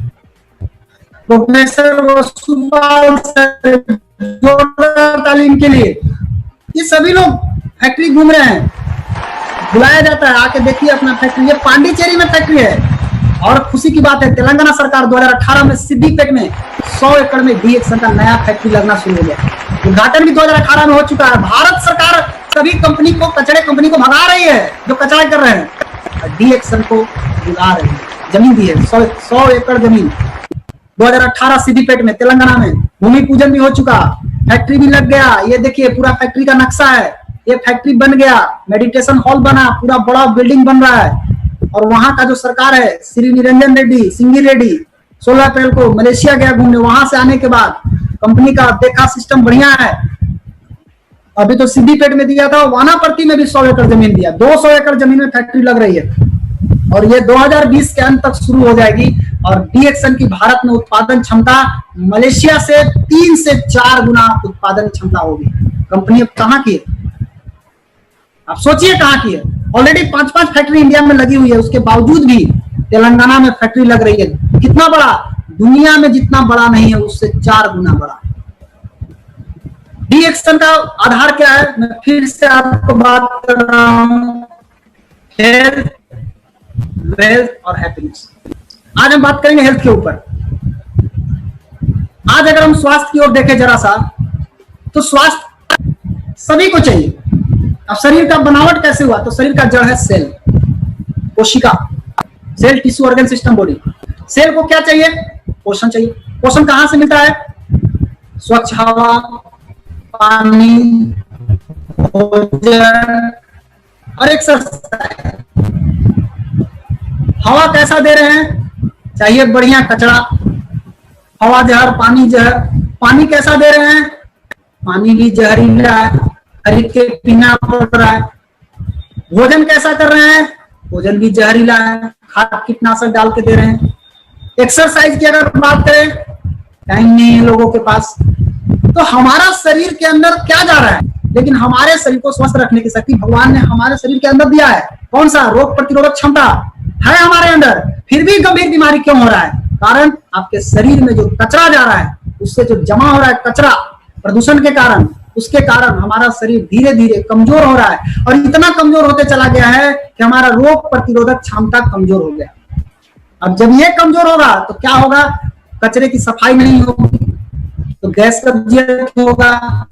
प्रोफेसर वसुपाल सर, जोरदार ताली इनके लिए। ये सभी लोग फैक्ट्री घूम रहे हैं, बुलाया जाता है, आके देखिए अपना फैक्ट्री। ये पांडिचेरी में फैक्ट्री है। और खुशी की बात है, तेलंगाना सरकार 2018 में सिद्दीपेट में 100 एकड़ में DXN का नया फैक्ट्री लगना शुरू हो गया। उद्घाटन भी 2018 में हो चुका है। भारत सरकार सभी कंपनी को, कचरे कंपनी को भगा रही है जो कचरा कर रहे हैं, DXN को भगा रही है। जमीन दी है 100 एकड़ जमीन 2018 सिद्दीपेट में, तेलंगाना में। भूमि पूजन भी हो चुका, फैक्ट्री भी लग गया। ये देखिए पूरा फैक्ट्री का नक्शा है, ये फैक्ट्री बन गया, मेडिटेशन हॉल बना, पूरा बड़ा बिल्डिंग बन रहा है। और वहां का जो सरकार है, श्री निरंजन रेड्डी, सिंगी रेड्डी 16 अप्रैल को मलेशिया गया घूमने। वहां से आने के बाद कंपनी का देखा सिस्टम बढ़िया है। अभी तो सिद्दीपेट में दिया था, वानापर्ती में भी 100 एकड़ जमीन दिया। 200 एकड़ जमीन में फैक्ट्री लग रही है और ये 2020 के अंत तक शुरू हो जाएगी। और DXN की भारत में उत्पादन क्षमता मलेशिया से 3 से 4 गुना उत्पादन क्षमता होगी। कंपनी अब कहाँ की है, आप सोचिए कहाँ की है। ऑलरेडी 5-5 फैक्ट्री इंडिया में लगी हुई है, उसके बावजूद भी तेलंगाना में फैक्ट्री लग रही है। कितना बड़ा, दुनिया में जितना बड़ा नहीं है उससे 4 गुना बड़ा। DXN का आधार क्या है, मैं फिर से आपको बात कर रहा हूं, हेल्थ, वेल्थ और हैप्पीनेस। आज हम बात करेंगे हेल्थ के ऊपर। आज अगर हम स्वास्थ्य की ओर देखें जरा सा, तो स्वास्थ्य सभी को चाहिए। अब शरीर का बनावट कैसे हुआ, तो शरीर का जड़ है सेल, कोशिका, cell, tissue, organ, system, body. Cell को क्या चाहिए, पोषण चाहिए। पोषण कहां से मिलता है, स्वच्छ हवा, पानी, भोजन और एक्सरसाइज। हवा कैसा दे रहे हैं, चाहिए बढ़िया कचरा, हवा जहर, पानी जहर। पानी कैसा दे रहे हैं, पानी भी जहरीला है, खरीद के पीना पड़ रहा है। भोजन कैसा कर रहे हैं, भोजन भी जहरीला है, खाद कीटनाशक डाल के दे रहे हैं। एक्सरसाइज की अगर बात करें, टाइम नहीं है लोगों के पास। तो हमारा शरीर के अंदर क्या जा रहा है, लेकिन हमारे शरीर को स्वस्थ रखने की शक्ति भगवान ने हमारे शरीर के अंदर दिया है। कौन सा, रोग प्रतिरोधक क्षमता है हमारे अंदर। फिर भी गंभीर बीमारी क्यों हो रहा है, कारण आपके शरीर में जो कचरा जा रहा है, उससे जो जमा हो रहा है कचरा प्रदूषण के कारण, उसके कारण हमारा शरीर धीरे धीरे कमजोर हो रहा है। और इतना कमजोर होते चला गया है कि हमारा रोग प्रतिरोधक क्षमता कमजोर हो गया। अब जब ये कमजोर होगा तो क्या होगा, कचरे की सफाई नहीं होगी तो गैस कब्जियत होगा,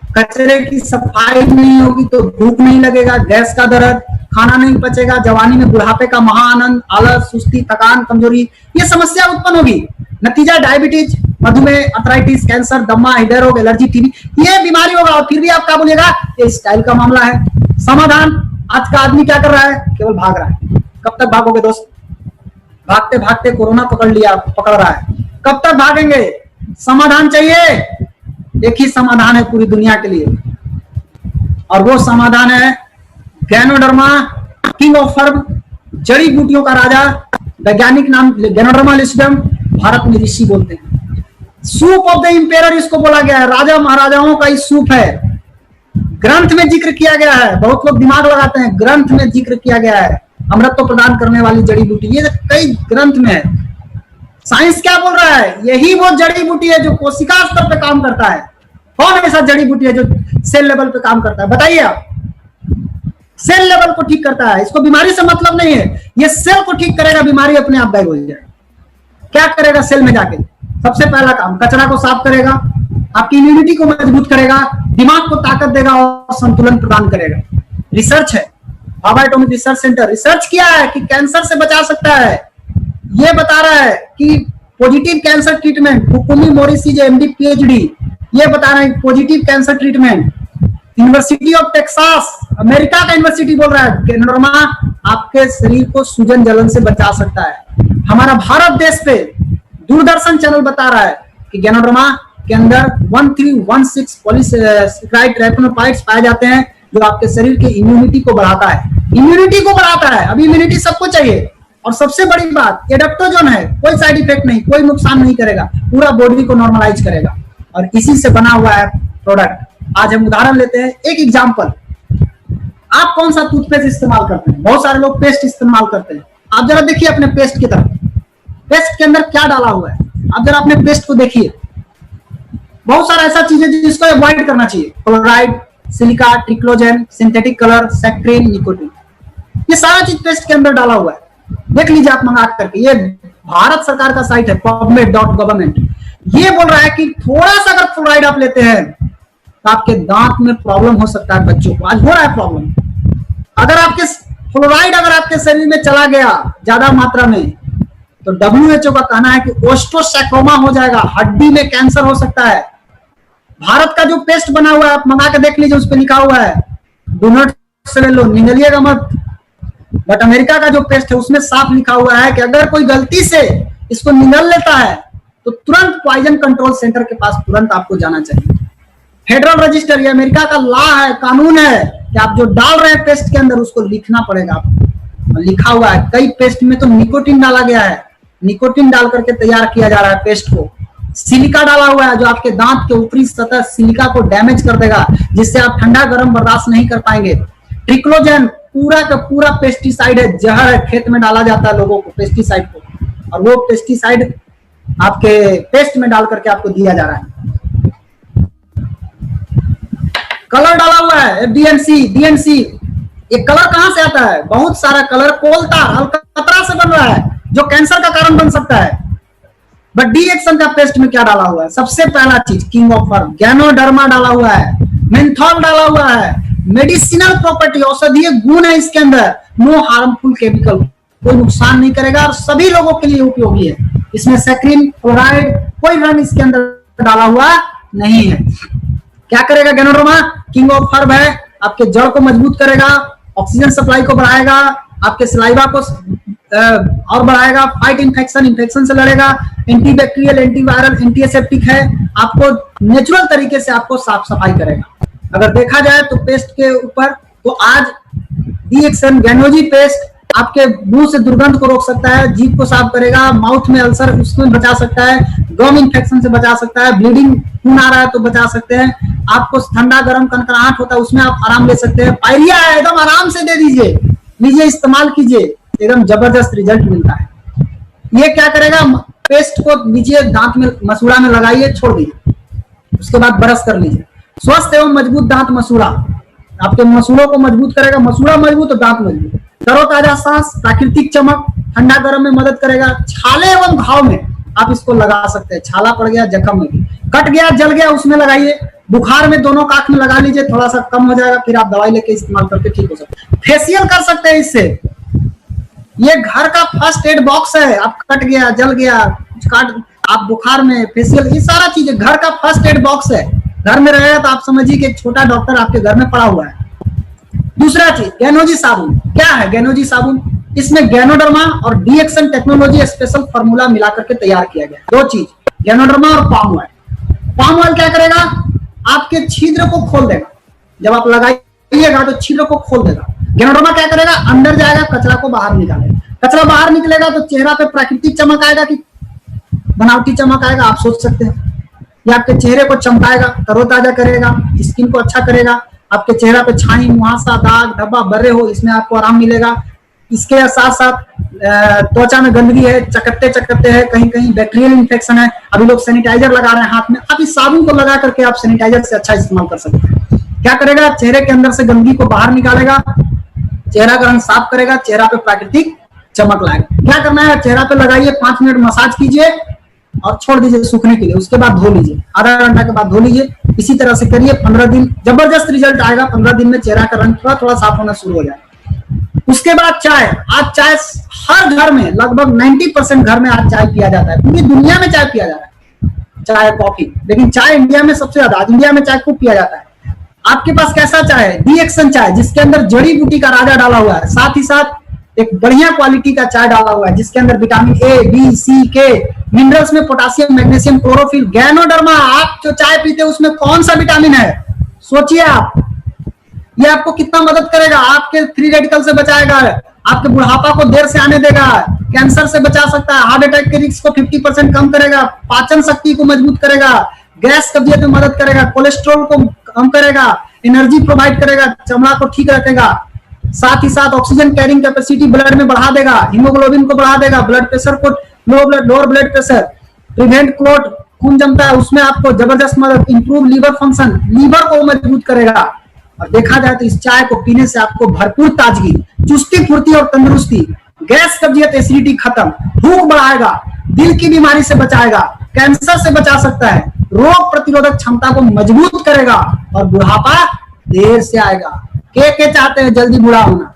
कचरे की सफाई नहीं होगी तो भूख नहीं लगेगा, गैस का दर्द, खाना नहीं पचेगा, जवानी में बुढ़ापे का महाआनंद, आलस, सुस्ती, थकान, कमजोरी, ये समस्या उत्पन्न होगी। नतीजा डायबिटीज, मधुमेह, अर्थराइटिस, कैंसर, दमा, हृदय रोग, एलर्जी, टीबी, ये बीमारी होगा। और फिर भी आप क्या बोलिएगा, ये स्टाइल का मामला है। समाधान, आज का आदमी क्या कर रहा है, केवल भाग रहा है। कब तक भागोगे दोस्त, भागते भागते कोरोना पकड़ रहा है, कब तक भागेंगे। समाधान चाहिए, एक ही समाधान है पूरी दुनिया के लिए, और वो समाधान है गैनोडर्मा, किंग ऑफ हर्ब, जड़ी बूटियों का राजा। वैज्ञानिक नाम गैनोडर्मा लिस्डम, भारत में ऋषि बोलते हैं। सूप ऑफ द इंपेरर इसको बोला गया है, राजा महाराजाओं का ही सूप है। ग्रंथ में जिक्र किया गया है, बहुत लोग दिमाग लगाते हैं, ग्रंथ में जिक्र किया गया है। अमृत प्रदान करने वाली जड़ी बूटी, ये कई ग्रंथ में है। साइंस क्या बोल रहा है, यही वो जड़ी बूटी है जो कोशिका स्तर पे काम करता है। कौन ऐसा जड़ी बूटी है जो सेल लेवल पे काम करता है, बताइए आप। सेल लेवल को ठीक करता है, इसको बीमारी से मतलब नहीं है, ये सेल को ठीक करेगा, बीमारी अपने आप गायब हो जाएगी। क्या करेगा सेल में जाके, सबसे पहला काम कचरा को साफ करेगा, आपकी इम्यूनिटी को मजबूत करेगा, दिमाग को ताकत देगा और संतुलन प्रदान करेगा। रिसर्च है, Bhabha atomic research centre research किया है कि कैंसर से बचा सकता है। ये बता रहा है कि पॉजिटिव कैंसर ट्रीटमेंट, हुकुमी मोरिसी जो MD PhD, ये बता रहे हैं positive cancer treatment. University of Texas, America का यूनिवर्सिटी बोल रहा है गैनोडर्मा आपके शरीर को सूजन जलन से बचा सकता है। हमारा भारत देश पे दूरदर्शन चैनल बता रहा है कि गैनोडर्मा के अंदर 1316 पॉलीसैकेराइड ट्राइपोनोपाइड्स पाए जाते हैं, जो आपके शरीर की इम्यूनिटी को बढ़ाता है, इम्यूनिटी को बढ़ाता है। अभी इम्यूनिटी सबको चाहिए। और सबसे बड़ी बात, एडेप्टोजोन है, कोई साइड इफेक्ट नहीं, कोई नुकसान नहीं करेगा, पूरा बॉडी को नॉर्मलाइज करेगा और इसी से बना हुआ है प्रोडक्ट। आज हम उदाहरण लेते हैं, एक एग्जांपल। आप कौन सा टूथपेस्ट इस्तेमाल करते हैं? बहुत सारे लोग पेस्ट इस्तेमाल करते हैं। आप जरा देखिए अपने पेस्ट की तरफ, पेस्ट के अंदर क्या डाला हुआ है, आप जरा अपने पेस्ट को देखिए। बहुत सारा ऐसा चीज है जिसको अवॉइड करना चाहिए, chloride, silica, triclosan, synthetic colour, saccharin, nicotine, ये सारा चीज पेस्ट के अंदर डाला हुआ है। देख लीजिए आप मंगा करके, ये भारत सरकार का साइट है pubmed.gov. ये बोल रहा है कि थोड़ा सा अगर फ्लोराइड आप लेते हैं तो आपके दांत में प्रॉब्लम हो सकता है। बच्चों को आज हो रहा है प्रॉब्लम। अगर आपके फ्लोराइड अगर आपके शरीर में चला गया ज्यादा मात्रा में तो WHO का कहना है कि ओस्टोसैर्कोमा हो जाएगा, हड्डी में कैंसर हो सकता है। भारत का जो पेस्ट बना हुआ है आप मंगा के देख लीजिए, उस पर लिखा हुआ है डू नॉट से लो, निगलिएगा मत। बट अमेरिका का जो पेस्ट है उसमें साफ लिखा हुआ है कि अगर कोई गलती से इसको निगल लेता है तो तुरंत पॉइजन कंट्रोल सेंटर के पास तुरंत आपको जाना चाहिए। फेडरल रजिस्टर, ये अमेरिका का लॉ है, कानून है कि आप जो डाल रहे हैं पेस्ट के अंदर उसको लिखना पड़ेगा आपको। लिखा हुआ है, कई पेस्ट में तो निकोटीन डाला गया है, निकोटीन डाल करके तैयार किया जा रहा है पेस्ट को। सिलिका डाला हुआ है जो आपके दांत के ऊपरी सतह सिलिका को डैमेज कर देगा, जिससे आप ठंडा गर्म बर्दाश्त नहीं कर पाएंगे। ट्रिक्लोजेन पूरा का पूरा पेस्टिसाइड है, जहर है, खेत में डाला जाता है लोगों को पेस्टिसाइड को, और वो पेस्टिसाइड आपके पेस्ट में डाल करके आपको दिया जा रहा है। कलर डाला हुआ है DNC, ये कलर कहां से आता है? बहुत सारा कलर कोलतार, अलकतरा से बन रहा है जो कैंसर का कारण बन सकता है। बट D-Action का पेस्ट में क्या डाला हुआ है? सबसे पहला चीज किंग ऑफ हर्ब गैनोडर्मा डाला हुआ है, मेंथॉल डाला हुआ है, मेडिसिनल प्रॉपर्टी, औषधीय गुण है इसके अंदर, नो हार्मफुल केमिकल, कोई नुकसान नहीं करेगा और सभी लोगों के लिए उपयोगी है। इसमें सैक्रिन, क्लोराइड, कोई रंग इसके अंदर डाला हुआ नहीं है। क्या करेगा गैनोडर्मा? किंग ऑफ हर्ब है, आपके जड़ को मजबूत करेगा, ऑक्सीजन सप्लाई को बढ़ाएगा, आपके सलाइवा को और बढ़ाएगा, फाइट इन्फेक्शन से लड़ेगा, एंटीबैक्टीरियल, एंटीवायरल, एंटीसेप्टिक है, आपको नेचुरल तरीके से आपको साफ सफाई करेगा। अगर देखा जाए तो पेस्ट के ऊपर तो आज D-Action गैनोजी पेस्ट आपके मुंह से दुर्गंध को रोक सकता है, जीभ को साफ करेगा, माउथ में अल्सर उसमें बचा सकता है, गम इन्फेक्शन से बचा सकता है, ब्लीडिंग खून आ रहा है तो बचा सकते हैं, आपको ठंडा गर्म कनकनाहट होता है उसमें आप आराम ले सकते हैं, पायरिया है एकदम आराम से दे दीजिए, लीजिए इस्तेमाल कीजिए, एकदम जबरदस्त रिजल्ट मिलता है। ये क्या करेगा? पेस्ट को लीजिए, दांत में मसूड़ा में लगाइए, छोड़ दीजिए, उसके बाद ब्रश कर लीजिए। स्वस्थ एवं मजबूत दांत मसूड़ा आपके मसूड़ों को मजबूत करेगा, मसूड़ा मजबूत तो दांत मजबूत। तरोताजा सांस, प्राकृतिक चमक, ठंडा गर्म में मदद करेगा। छाले एवं घाव में आप इसको लगा सकते हैं, छाला पड़ गया, जख्म में भी, कट गया, जल गया, उसमें लगाइए। बुखार में दोनों काख में लगा लीजिए, थोड़ा सा कम हो जाएगा, फिर आप दवाई लेके इस्तेमाल करके ठीक हो सकते हैं। फेशियल कर सकते हैं इससे, ये घर का फर्स्ट एड बॉक्स है। आप कट गया, जल गया, आप बुखार में फेशियल, ये सारा चीज घर का फर्स्ट एड बॉक्स है। घर में रहेगा तो आप समझिए कि एक छोटा डॉक्टर आपके घर में पड़ा हुआ है। दूसरा चीज गैनोजी साबुन। क्या है गैनोजी साबुन? इसमें गैनोडर्मा और D-Action टेक्नोलॉजी स्पेशल फार्मूला मिलाकर के तैयार किया गया। दो चीज, गैनोडर्मा और पाम ऑयल। पाम ऑयल क्या करेगा? आपके छिद्र को खोल देगा, जब आप लगाइएगा तो छिद्र को खोल देगा। गैनोडर्मा क्या करेगा? अंदर जाएगा, कचरा को बाहर निकालेगा। कचरा बाहर निकलेगा तो चेहरा पे प्राकृतिक चमक आएगा कि बनावटी चमक आएगा, आप सोच सकते हैं। ये आपके चेहरे को चमकाएगा, तरोताजा करेगा, स्किन को अच्छा करेगा। आपके चेहरा पे छाई, मुहासा, दाग, धब्बा, बर्रे हो, इसमें आपको आराम मिलेगा। इसके साथ साथ त्वचा में गंदगी है, चकत्ते है, कहीं कहीं बैक्टीरियल इन्फेक्शन है, अभी लोग सैनिटाइजर लगा रहे हैं हाथ में, आप इस साबुन को लगा करके आप सैनिटाइजर से अच्छा इस्तेमाल कर सकते हैं। क्या करेगा? चेहरे के अंदर से गंदगी को बाहर निकालेगा, चेहरा का रंग साफ करेगा, चेहरा पे प्राकृतिक चमक लाएगा। क्या करना है? चेहरा पे लगाइए, 5 मिनट मसाज कीजिए और छोड़ दीजिए सूखने के लिए, उसके बाद धो लीजिए, आधा घंटा के बाद धो लीजिए। इसी तरह से करिए, 15 दिन जबरदस्त रिजल्ट आएगा। 15 दिन में चेहरा का रंग थोड़ा थोड़ा साफ होना शुरू हो जाएगा। उसके बाद चाय। आज चाय हर घर में, लगभग 90% घर में आज चाय पिया जाता है, पूरी दुनिया में चाय पिया जा रहा है, चाय कॉफी, लेकिन चाय इंडिया में सबसे ज्यादा, इंडिया में चाय खूब पिया जाता है। आपके पास कैसा चाय है? D-Action चाय, जिसके अंदर जड़ी बूटी का राजा डाला हुआ है, साथ ही साथ एक बढ़िया क्वालिटी का चाय डाला हुआ है, जिसके अंदर vitamin A, B, C, K, minerals में पोटासियम, मैग्नीशियम, क्लोरोफिल, गैनोडर्मा। आप जो चाय पीते हैं उसमें कौन सा विटामिन है? सोचिए आप। ये आपको कितना मदद करेगा, आपके फ्री रेडिकल से बचाएगा, आपके बुढ़ापा को देर से आने देगा, कैंसर से बचा सकता है, हार्ट अटैक के रिस्क को 50% कम करेगा, पाचन शक्ति को मजबूत करेगा, गैस कब्जियत में मदद करेगा, कोलेस्ट्रॉल को कम करेगा, एनर्जी प्रोवाइड करेगा, चमड़ा को ठीक रखेगा, साथ ही साथ ऑक्सीजन कैरिंग कैपेसिटी ब्लड में बढ़ा देगा, हीमोग्लोबिन को बढ़ा देगा, ब्लड प्रेशर को lower blood pressure, prevent clot, खून जमता है उसमें आपको जबरदस्त मदद, इंप्रूव लीवर फंक्शन, लीवर को मजबूत करेगा। और देखा जाए तो इस चाय को पीने से आपको भरपूर ताजगी, चुस्ती फुर्ती और तंदुरुस्ती, गैस कब्जियत एसिडिटी खत्म, भूख बढ़ाएगा, दिल की बीमारी से बचाएगा, कैंसर से बचा सकता है, रोग प्रतिरोधक क्षमता को मजबूत करेगा और बुढ़ापा देर से आएगा। के चाहते हैं जल्दी बूढ़ा होना,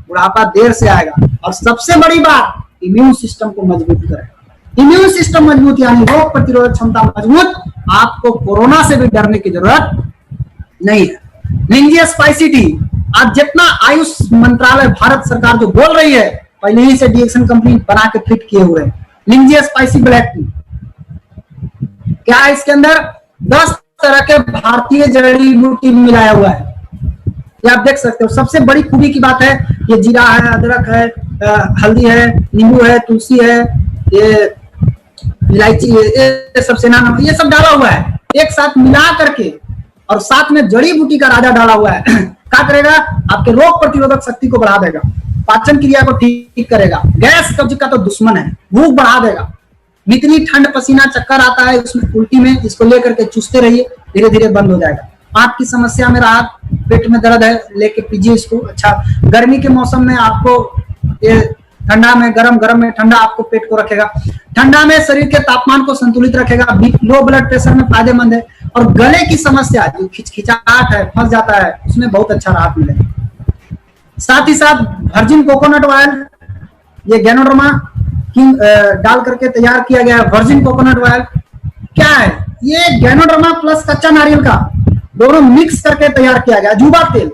बुढ़ापा देर से आएगा। और सबसे बड़ी बात, इम्यून सिस्टम को मजबूत करेगा। इम्यून सिस्टम मजबूत यानी रोग प्रतिरोधक क्षमता मजबूत, आपको कोरोना से भी डरने की जरूरत नहीं है। लिंजिया स्पाइसी टी, आज जितना आयुष मंत्रालय भारत सरकार जो बोल रही है, पहले ही से डीएक्शन कंपनी बना के फिट किए हुए हैं। लिंजिया स्पाइसी ब्लैक टी क्या है, इसके अंदर 10 तरह के भारतीय जड़ी बूटी मिलाया हुआ है, ये आप देख सकते हो। सबसे बड़ी खूबी की बात है, ये जीरा है, अदरक है, हल्दी है, नींबू है, तुलसी है, ये इलायची, ये सब सेना नमक, ये सब डाला हुआ है एक साथ मिला करके, और साथ में जड़ी बूटी का राजा डाला हुआ है। क्या करेगा, आपके रोग प्रतिरोधक शक्ति को बढ़ा देगा, पाचन क्रिया को ठीक करेगा, गैस कब्ज का तो दुश्मन है, भूख बढ़ा देगा। इतनी ठंड पसीना चक्कर आता है उसमें उल्टी में, इसको लेकर के चूसते रहिए, धीरे धीरे बंद हो जाएगा। आंख की समस्या में राहत, पेट में दर्द है, लेके पीजिए इसको। अच्छा, गर्मी के मौसम में आपको ये ठंडा में गरम में ठंडा आपको पेट को रखेगा, ठंडा में शरीर के तापमान को संतुलित रखेगा, लो ब्लड प्रेशर में फायदेमंद है। और गले की समस्या जो खिचखिचाहट है, फंस जाता है, उसमें बहुत अच्छा राहत मिलेगा। साथ ही साथ वर्जिन कोकोनट ऑयल, ये गैनोडर्मा की डाल करके तैयार किया गया है। वर्जिन कोकोनट ऑयल क्या है, ये गैनोडर्मा प्लस कच्चा नारियल का दोनों मिक्स करके तैयार किया गया। अजूबा तेल,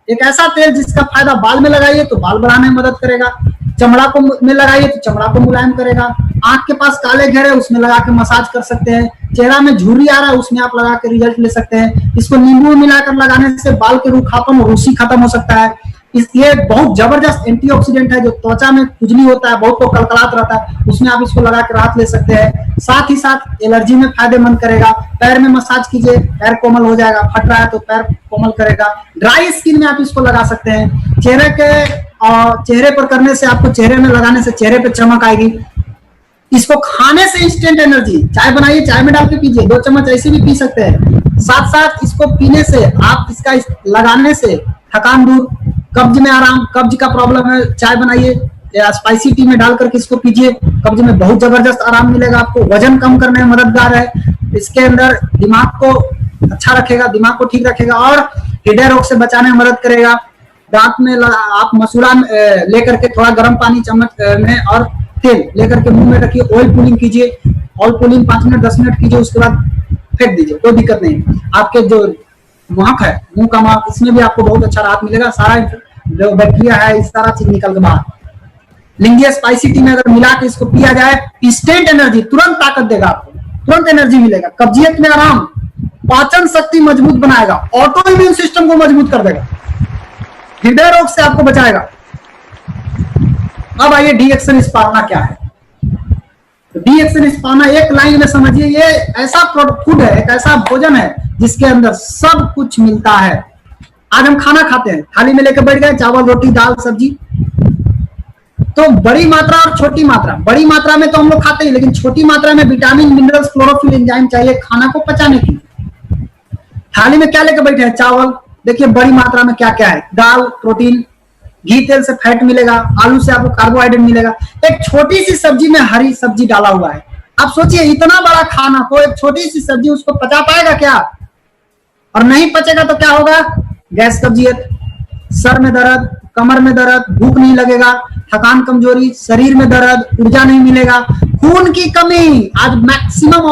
एक ऐसा तेल जिसका फायदा बाल में लगाइए तो बाल बढ़ाने में मदद करेगा, चमड़ा को में लगाइए तो चमड़ा को मुलायम करेगा, आंख के पास काले घेरे उसमें लगा के मसाज कर सकते हैं, चेहरा में झुर्री आ रहा है उसमें आप लगा के रिजल्ट ले सकते हैं। इसको नींबू मिलाकर लगाने से बाल के रूखापन और रूसी खत्म हो सकता है। ये बहुत जबरदस्त एंटीऑक्सीडेंट है, जो त्वचा में खुजली होता है, बहुत को कलकलात रहता है, उसमें आप इसको लगा के राहत ले सकते हैं। साथ ही साथ एलर्जी में फायदेमंद करेगा। पैर में मसाज कीजिए, पैर कोमल हो जाएगा, फट रहा है तो पैर कोमल करेगा। ड्राई स्किन में आप इसको लगा सकते हैं। चेहरे पर करने से, आपको चेहरे में लगाने से चेहरे पे चमक आएगी। इसको खाने से इंस्टेंट एनर्जी, चाय बनाइए, चाय में डाल के पीजिए, 2 चम्मच ऐसे भी पी सकते हैं। साथ साथ इसको पीने से, आप इसका लगाने से थकान दूर, कब्ज में आराम, कब्ज का प्रॉब्लम है, चाय बनाइए या स्पाइसी टी में डाल करके इसको पीजिए, कब्ज में बहुत जबरदस्त आराम मिलेगा आपको। वजन कम करने में मददगार है। इसके अंदर दिमाग को अच्छा रखेगा, दिमाग को ठीक रखेगा और हृदय रोग से बचाने में मदद करेगा। दांत में आप मसूड़ा लेकर के थोड़ा गर्म पानी चम्मच में और तेल लेकर के मुंह में रखिए, ऑयल पुलिंग कीजिए, ऑयल पुलिंग 5 मिनट 10 मिनट कीजिए, उसके बाद फेंक दीजिए, कोई दिक्कत नहीं। आपके जो महक है, मुंह का महक, इसमें भी आपको बहुत अच्छा राहत मिलेगा। सारा जो बैक्टीरिया है, इस सारा चीज निकल के बाहर। लिंजिया स्पाइसी टी में अगर मिला के इसको पिया जाए, इंस्टेंट एनर्जी, तुरंत ताकत देगा आपको, तुरंत एनर्जी मिलेगा, कब्जियत में आराम, पाचन शक्ति मजबूत बनाएगा, ऑटो इम्यून सिस्टम को मजबूत कर देगा, हृदय रोग से आपको बचाएगा। अब आइए डीएक्सन स्पार्ना क्या है। तो डीएक्सन स्पार्ना एक लाइन में समझिए, ये ऐसा फूड है, एक ऐसा भोजन है जिसके अंदर सब कुछ मिलता है। आज हम खाना खाते हैं, थाली में लेकर बैठ गए, चावल रोटी दाल सब्जी, तो बड़ी मात्रा और छोटी मात्रा, बड़ी मात्रा में तो हम लोग खाते हैं, लेकिन छोटी मात्रा में विटामिन मिनरल्स क्लोरोफिल एंजाइम चाहिए खाना को पचाने के लिए। थाली में क्या लेकर बैठे हैं, चावल, देखिए बड़ी मात्रा में क्या क्या है, दाल प्रोटीन, घी तेल से फैट मिलेगा, आलू से आपको कार्बोहाइड्रेट मिलेगा, एक छोटी सी सब्जी में हरी सब्जी डाला हुआ है। आप सोचिए इतना बड़ा खाना को एक छोटी सी सब्जी उसको पचा पाएगा क्या? और नहीं पचेगा तो क्या होगा, गैस कब्जियत, सर में दर्द, कमर में दर्द, भूख नहीं लगेगा, थकान कमजोरी, शरीर में दर्द, ऊर्जा नहीं मिलेगा, खून की कमी। आज मैक्सिमम